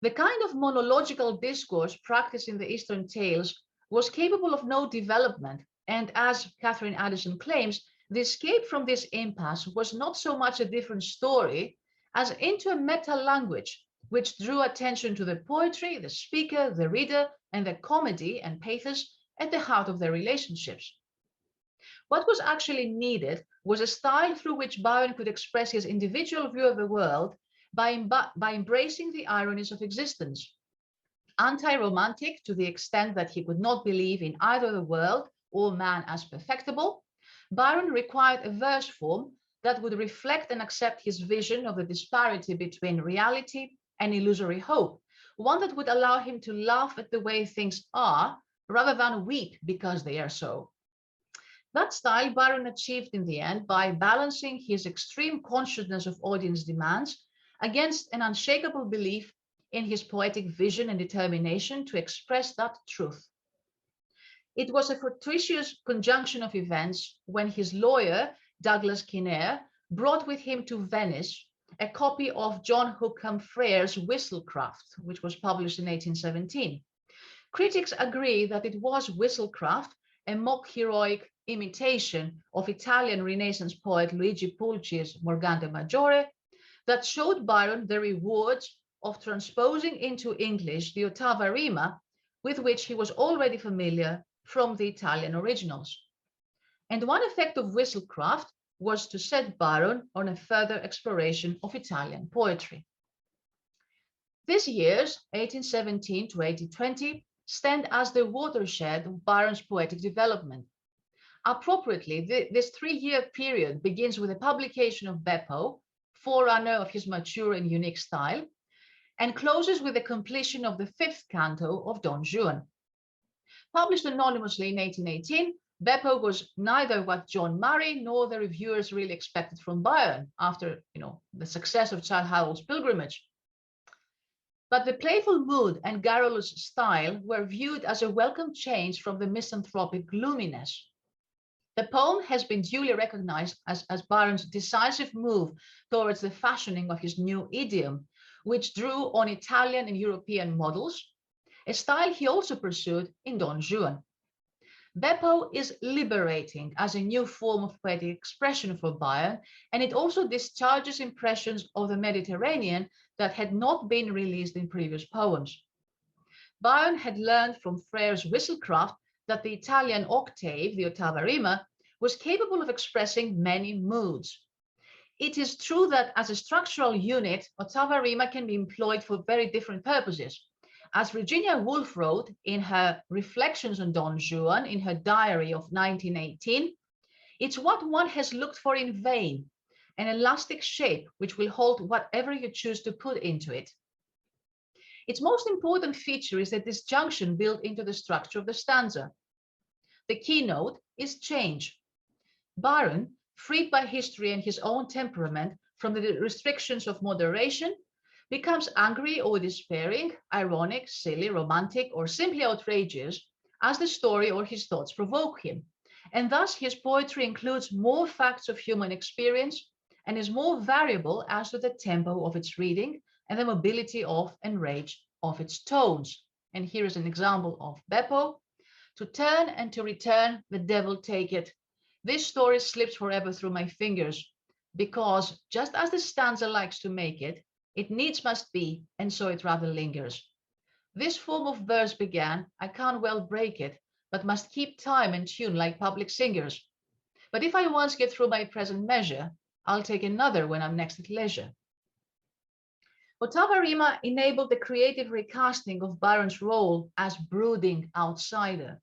The kind of monological discourse practiced in the Eastern tales was capable of no development, and as Catherine Addison claims, the escape from this impasse was not so much a different story as into a meta-language which drew attention to the poetry, the speaker, the reader, and the comedy and pathos at the heart of their relationships. What was actually needed was a style through which Byron could express his individual view of the world by embracing the ironies of existence. Anti-romantic to the extent that he could not believe in either the world or man as perfectible, Byron required a verse form that would reflect and accept his vision of the disparity between reality and illusory hope, one that would allow him to laugh at the way things are rather than weep because they are so. That style Byron achieved in the end by balancing his extreme consciousness of audience demands against an unshakable belief in his poetic vision and determination to express that truth. It was a fortuitous conjunction of events when his lawyer, Douglas Kinnair, brought with him to Venice a copy of John Hookham Frere's Whistlecraft, which was published in 1817. Critics agree that it was Whistlecraft a mock heroic imitation of Italian Renaissance poet Luigi Pulci's Morgante Maggiore that showed Byron the rewards of transposing into English the ottava rima with which he was already familiar from the Italian originals. And one effect of Whistlecraft was to set Byron on a further exploration of Italian poetry. These years, 1817 to 1820, stand as the watershed of Byron's poetic development. Appropriately, this 3-year period begins with the publication of Beppo, forerunner of his mature and unique style, and closes with the completion of the 5th canto of Don Juan. Published anonymously in 1818, Beppo was neither what John Murray nor the reviewers really expected from Byron after, the success of Childe Harold's Pilgrimage. But the playful mood and garrulous style were viewed as a welcome change from the misanthropic gloominess. The poem has been duly recognized as Byron's decisive move towards the fashioning of his new idiom, which drew on Italian and European models, a style he also pursued in Don Juan. Beppo is liberating as a new form of poetic expression for Byron, and it also discharges impressions of the Mediterranean that had not been released in previous poems. Byron had learned from Frere's Whistlecraft that the Italian octave, the ottava rima, was capable of expressing many moods. It is true that as a structural unit, ottava rima can be employed for very different purposes. As Virginia Woolf wrote in her Reflections on Don Juan in her diary of 1918, it's what one has looked for in vain, an elastic shape which will hold whatever you choose to put into it. Its most important feature is the disjunction built into the structure of the stanza. The keynote is change. Byron, freed by history and his own temperament from the restrictions of moderation, becomes angry or despairing, ironic, silly, romantic, or simply outrageous as the story or his thoughts provoke him. And thus his poetry includes more facts of human experience and is more variable as to the tempo of its reading and the mobility of and range of its tones. And here is an example of Beppo. To turn and to return, the devil take it. This story slips forever through my fingers, because just as the stanza likes to make it, it needs must be, and so it rather lingers. This form of verse began, I can't well break it, but must keep time and tune like public singers. But if I once get through my present measure, I'll take another when I'm next at leisure. Ottava rima enabled the creative recasting of Byron's role as brooding outsider.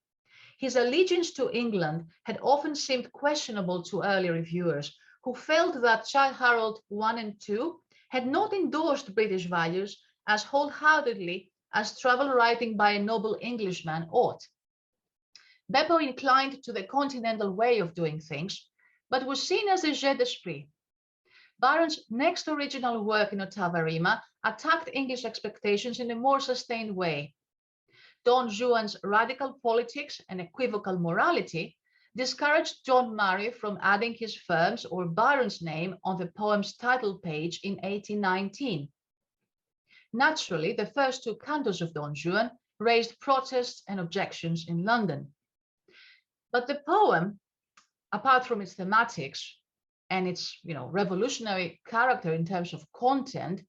His allegiance to England had often seemed questionable to early reviewers, who felt that Childe Harold I and II had not endorsed British values as wholeheartedly as travel writing by a noble Englishman ought. Beppo inclined to the continental way of doing things, but was seen as a jet d'esprit. Byron's next original work in ottava rima attacked English expectations in a more sustained way. Don Juan's radical politics and equivocal morality discouraged John Murray from adding his firm's or Byron's name on the poem's title page in 1819. Naturally, the first 2 cantos of Don Juan raised protests and objections in London. But the poem, apart from its thematics and its revolutionary character in terms of content,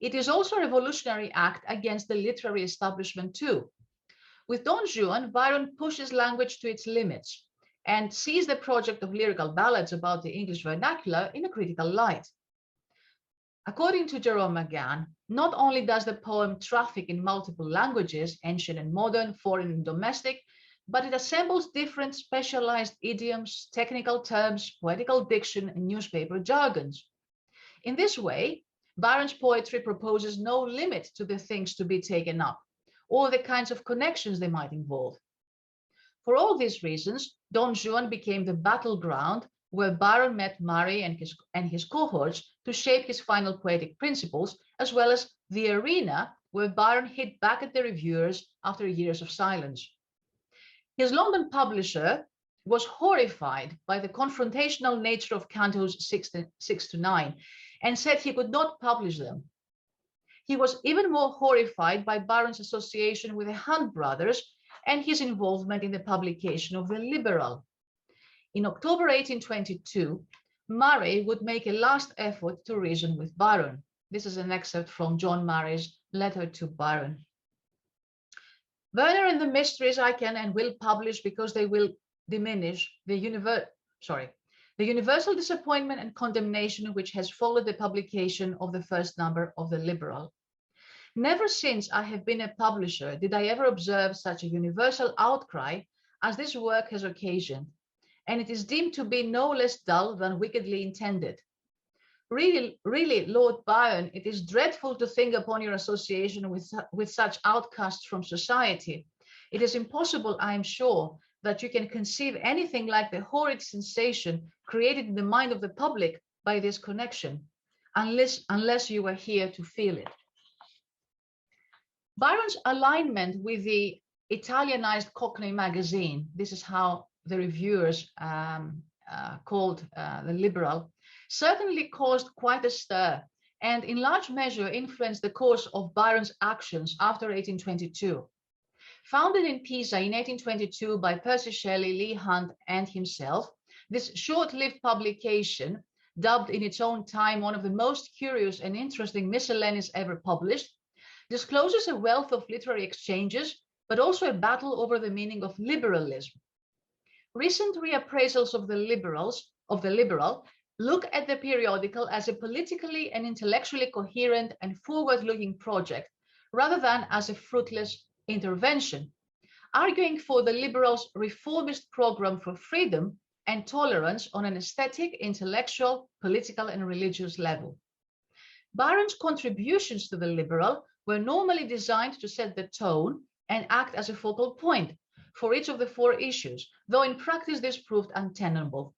it is also a revolutionary act against the literary establishment too. With Don Juan, Byron pushes language to its limits and sees the project of lyrical ballads about the English vernacular in a critical light. According to Jerome McGann, not only does the poem traffic in multiple languages, ancient and modern, foreign and domestic, but it assembles different specialized idioms, technical terms, poetical diction, and newspaper jargons. In this way, Byron's poetry proposes no limit to the things to be taken up, or the kinds of connections they might involve. For all these reasons, Don Juan became the battleground where Byron met Murray and his cohorts to shape his final poetic principles, as well as the arena where Byron hit back at the reviewers after years of silence. His London publisher was horrified by the confrontational nature of cantos 6 to 9 and said he could not publish them. He was even more horrified by Byron's association with the Hunt brothers and his involvement in the publication of the Liberal. In October 1822, Murray would make a last effort to reason with Byron. This is an excerpt from John Murray's letter to Byron. Werner and the Mysteries I can and will publish because they will diminish the universal disappointment and condemnation which has followed the publication of the first number of the Liberal. Never since I have been a publisher did I ever observe such a universal outcry as this work has occasioned, and it is deemed to be no less dull than wickedly intended. Really, Lord Byron, it is dreadful to think upon your association with such outcasts from society. It is impossible, I am sure, that you can conceive anything like the horrid sensation created in the mind of the public by this connection, unless you were here to feel it. Byron's alignment with the Italianized Cockney magazine, this is how the reviewers called the Liberal, certainly caused quite a stir and in large measure influenced the course of Byron's actions after 1822. Founded in Pisa in 1822 by Percy Shelley, Leigh Hunt, and himself, this short-lived publication, dubbed in its own time one of the most curious and interesting miscellanies ever published, discloses a wealth of literary exchanges, but also a battle over the meaning of liberalism. Recent reappraisals of the Liberal look at the periodical as a politically and intellectually coherent and forward-looking project, rather than as a fruitless intervention, arguing for the Liberals' reformist program for freedom and tolerance on an aesthetic, intellectual, political, and religious level. Byron's contributions to the Liberal were normally designed to set the tone and act as a focal point for each of the four issues, though in practice this proved untenable.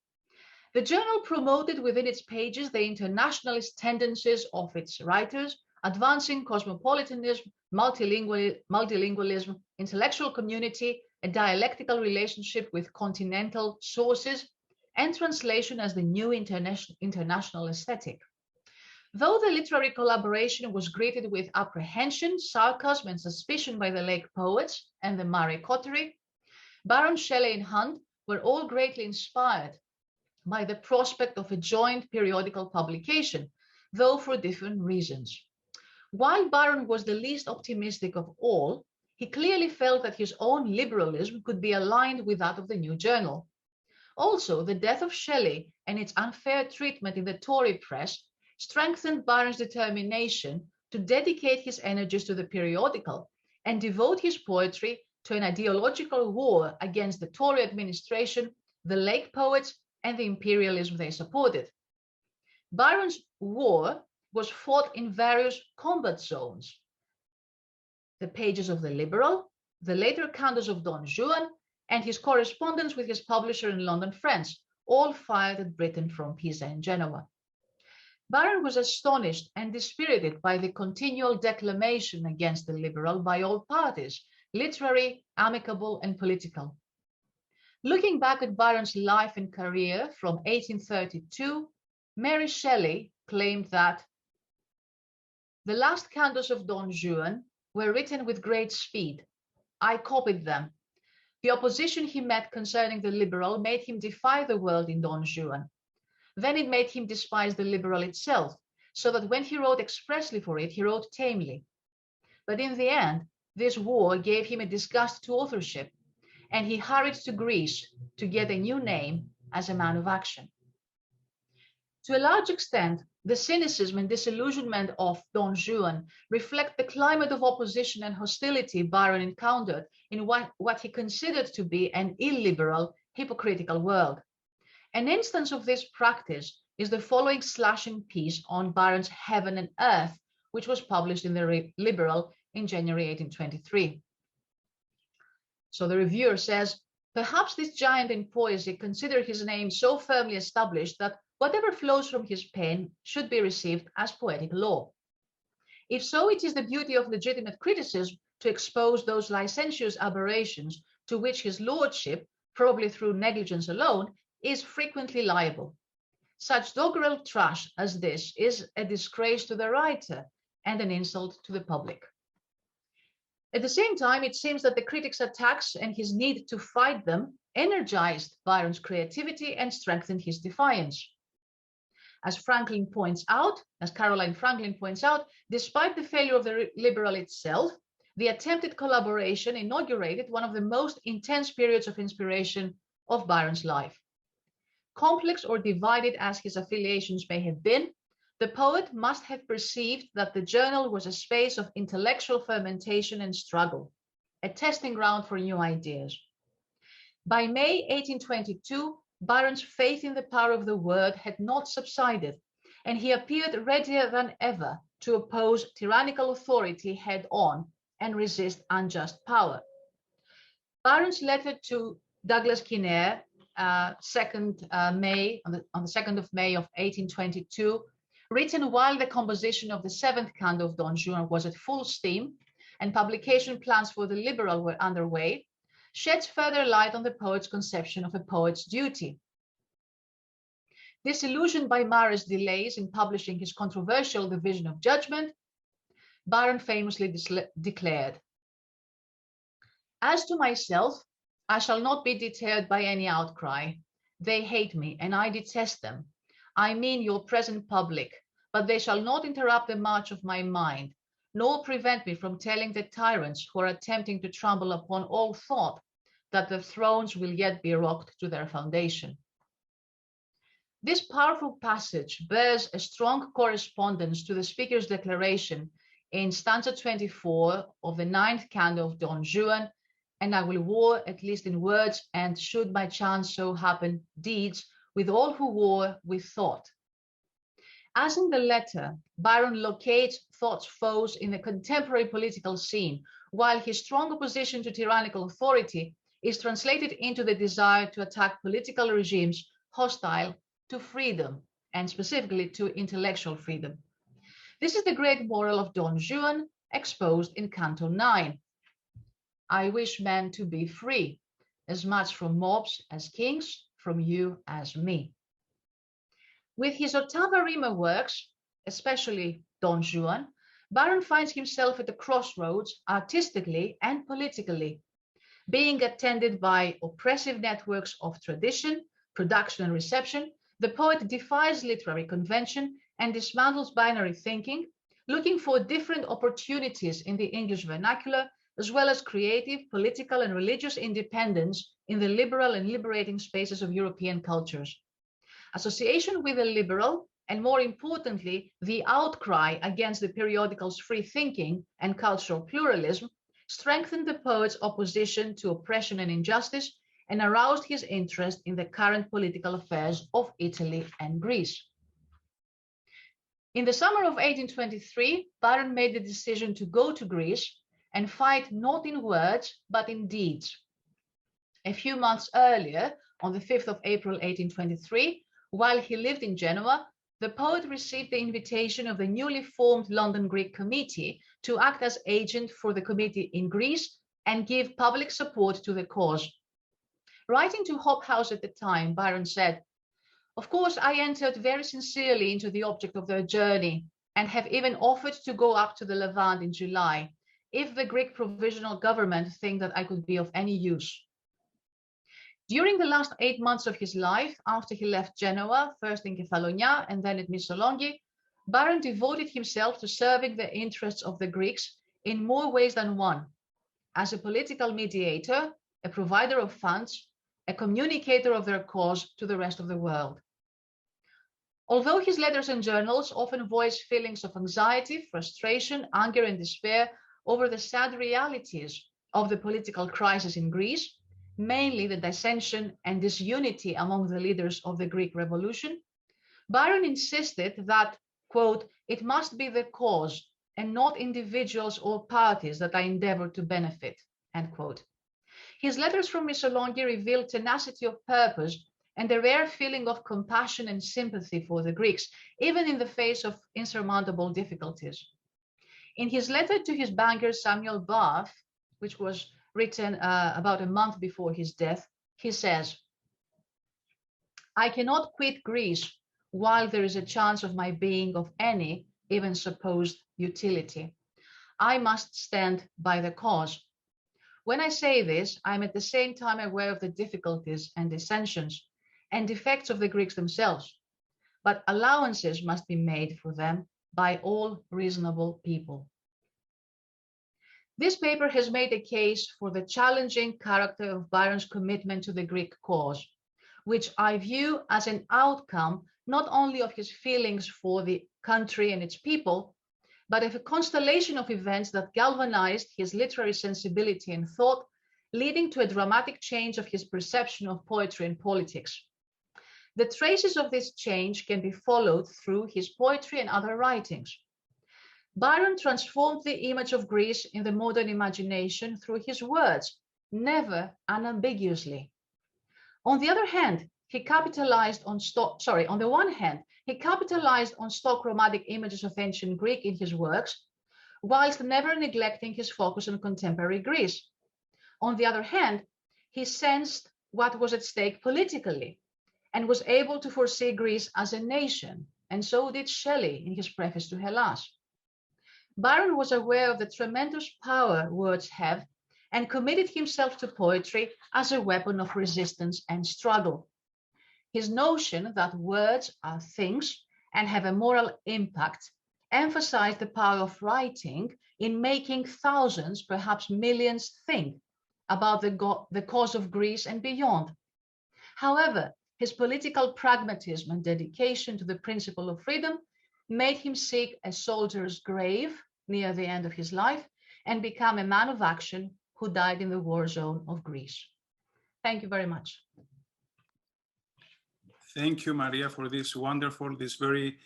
The journal promoted within its pages the internationalist tendencies of its writers, advancing cosmopolitanism, multilingualism, intellectual community, a dialectical relationship with continental sources, and translation as the new international aesthetic. Though the literary collaboration was greeted with apprehension, sarcasm, and suspicion by the Lake poets and the Murray coterie, Byron, Shelley, and Hunt were all greatly inspired by the prospect of a joint periodical publication, though for different reasons. While Byron was the least optimistic of all, he clearly felt that his own liberalism could be aligned with that of the new journal. Also, the death of Shelley and its unfair treatment in the Tory press strengthened Byron's determination to dedicate his energies to the periodical and devote his poetry to an ideological war against the Tory administration, the Lake poets, and the imperialism they supported. Byron's war was fought in various combat zones. The pages of the Liberal, the later cantos of Don Juan, and his correspondence with his publisher in London, France, all fired at Britain from Pisa and Genoa. Byron was astonished and dispirited by the continual declamation against the Liberal by all parties, literary, amicable, and political. Looking back at Byron's life and career from 1832, Mary Shelley claimed that the last cantos of Don Juan were written with great speed. I copied them. The opposition he met concerning the Liberal made him defy the world in Don Juan. Then it made him despise the Liberal itself, so that when he wrote expressly for it, he wrote tamely. But in the end, this war gave him a disgust to authorship, and he hurried to Greece to get a new name as a man of action. To a large extent, the cynicism and disillusionment of Don Juan reflect the climate of opposition and hostility Byron encountered in what he considered to be an illiberal, hypocritical world. An instance of this practice is the following slashing piece on Byron's Heaven and Earth, which was published in the Liberal in January 1823. So the reviewer says, perhaps this giant in poesy considered his name so firmly established that whatever flows from his pen should be received as poetic law. If so, it is the beauty of legitimate criticism to expose those licentious aberrations to which his lordship, probably through negligence alone, is frequently liable. Such doggerel trash as this is a disgrace to the writer and an insult to the public. At the same time, it seems that the critics' attacks and his need to fight them energized Byron's creativity and strengthened his defiance. As Caroline Franklin points out, despite the failure of the liberal itself, the attempted collaboration inaugurated one of the most intense periods of inspiration of Byron's life. Complex or divided as his affiliations may have been, the poet must have perceived that the journal was a space of intellectual fermentation and struggle, a testing ground for new ideas. By May 1822, Byron's faith in the power of the word had not subsided, and he appeared readier than ever to oppose tyrannical authority head-on and resist unjust power. Byron's letter to Douglas Kinnaird, on the 2nd of May of 1822, written while the composition of the 7th canto of Don Juan was at full steam and publication plans for the liberal were underway, sheds further light on the poet's conception of a poet's duty. Disillusioned by Mare's delays in publishing his controversial Division of Judgment, Byron famously declared, "As to myself, I shall not be deterred by any outcry. They hate me and I detest them. I mean your present public, but they shall not interrupt the march of my mind, nor prevent me from telling the tyrants who are attempting to trample upon all thought that the thrones will yet be rocked to their foundation." This powerful passage bears a strong correspondence to the speaker's declaration in stanza 24 of the 9th canto of Don Juan, "And I will war, at least in words, and should by chance so happen, deeds, with all who war with thought." As in the letter, Byron locates thought's foes in the contemporary political scene, while his strong opposition to tyrannical authority is translated into the desire to attack political regimes hostile to freedom, and specifically to intellectual freedom. This is the great moral of Don Juan, exposed in Canto 9. "I wish men to be free, as much from mobs as kings, from you as me." With his ottava rima works, especially Don Juan, Byron finds himself at the crossroads artistically and politically, being attended by oppressive networks of tradition, production, and reception. The poet defies literary convention and dismantles binary thinking, looking for different opportunities in the English vernacular, as well as creative, political, and religious independence in the liberal and liberating spaces of European cultures. Association with the liberal, and more importantly, the outcry against the periodical's free thinking and cultural pluralism, strengthened the poet's opposition to oppression and injustice, and aroused his interest in the current political affairs of Italy and Greece. In the summer of 1823, Byron made the decision to go to Greece and fight not in words, but in deeds. A few months earlier, on the 5th of April, 1823, while he lived in Genoa, the poet received the invitation of the newly formed London Greek Committee to act as agent for the committee in Greece and give public support to the cause. Writing to Hobhouse at the time, Byron said, "Of course, I entered very sincerely into the object of their journey and have even offered to go up to the Levant in July, if the Greek provisional government think that I could be of any use." During the last 8 months of his life, after he left Genoa, first in Kefalonia and then at Missolonghi, Byron devoted himself to serving the interests of the Greeks in more ways than one, as a political mediator, a provider of funds, a communicator of their cause to the rest of the world. Although his letters and journals often voice feelings of anxiety, frustration, anger, and despair over the sad realities of the political crisis in Greece, mainly the dissension and disunity among the leaders of the Greek Revolution, Byron insisted that, quote, "it must be the cause and not individuals or parties that I endeavor to benefit," end quote. His letters from Missolonghi reveal tenacity of purpose and a rare feeling of compassion and sympathy for the Greeks, even in the face of insurmountable difficulties. In his letter to his banker Samuel Barth, which was written about a month before his death, he says, "I cannot quit Greece while there is a chance of my being of any, even supposed, utility. I must stand by the cause. When I say this, I'm at the same time aware of the difficulties and dissensions and defects of the Greeks themselves, but allowances must be made for them by all reasonable people. This paper has made a case for the challenging character of Byron's commitment to the Greek cause, which I view as an outcome not only of his feelings for the country and its people, but of a constellation of events that galvanized his literary sensibility and thought, leading to a dramatic change of his perception of poetry and politics. The traces of this change can be followed through his poetry and other writings. Byron transformed the image of Greece in the modern imagination through his words, never unambiguously. On the other hand, he capitalized on stock chromatic images of ancient Greek in his works, whilst never neglecting his focus on contemporary Greece. On the other hand, he sensed what was at stake politically and was able to foresee Greece as a nation, and so did Shelley in his preface to Hellas. Byron was aware of the tremendous power words have and committed himself to poetry as a weapon of resistance and struggle. His notion that words are things and have a moral impact emphasized the power of writing in making thousands, perhaps millions, think about the cause of Greece and beyond. However, his political pragmatism and dedication to the principle of freedom made him seek a soldier's grave near the end of his life and become a man of action who died in the war zone of Greece. Thank you very much. Thank you, Maria, for this wonderful, this very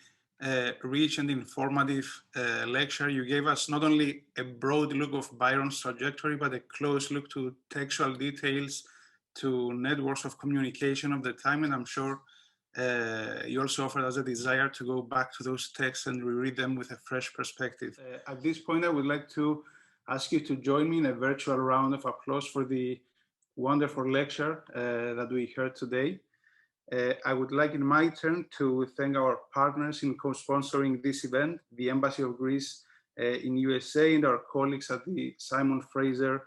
rich and informative lecture. You gave us not only a broad look of Byron's trajectory, but a close look to textual details, to networks of communication of the time. And I'm sure you also offered us a desire to go back to those texts and reread them with a fresh perspective. At this point, I would like to ask you to join me in a virtual round of applause for the wonderful lecture that we heard today. I would like in my turn to thank our partners in co-sponsoring this event, the Embassy of Greece in USA and our colleagues at the Simon Fraser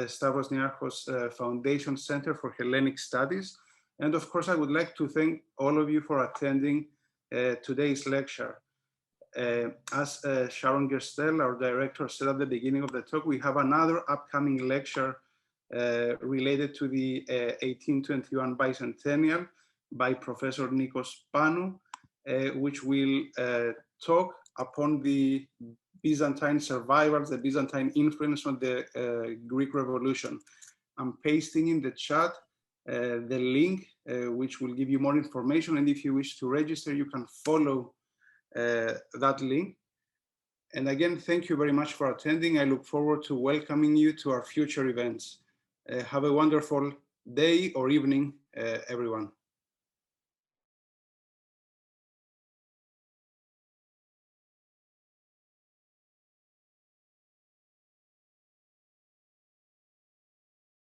Stavros Niarchos Foundation Center for Hellenic Studies. And of course, I would like to thank all of you for attending today's lecture. As Sharon Gerstel, our director, said at the beginning of the talk, we have another upcoming lecture related to the 1821 bicentennial by Professor Nikos Panou, which will talk upon the Byzantine survivals, the Byzantine influence on the Greek Revolution. I'm pasting in the chat the link, which will give you more information. And if you wish to register, you can follow that link. And again, thank you very much for attending. I look forward to welcoming you to our future events. Have a wonderful day or evening, everyone.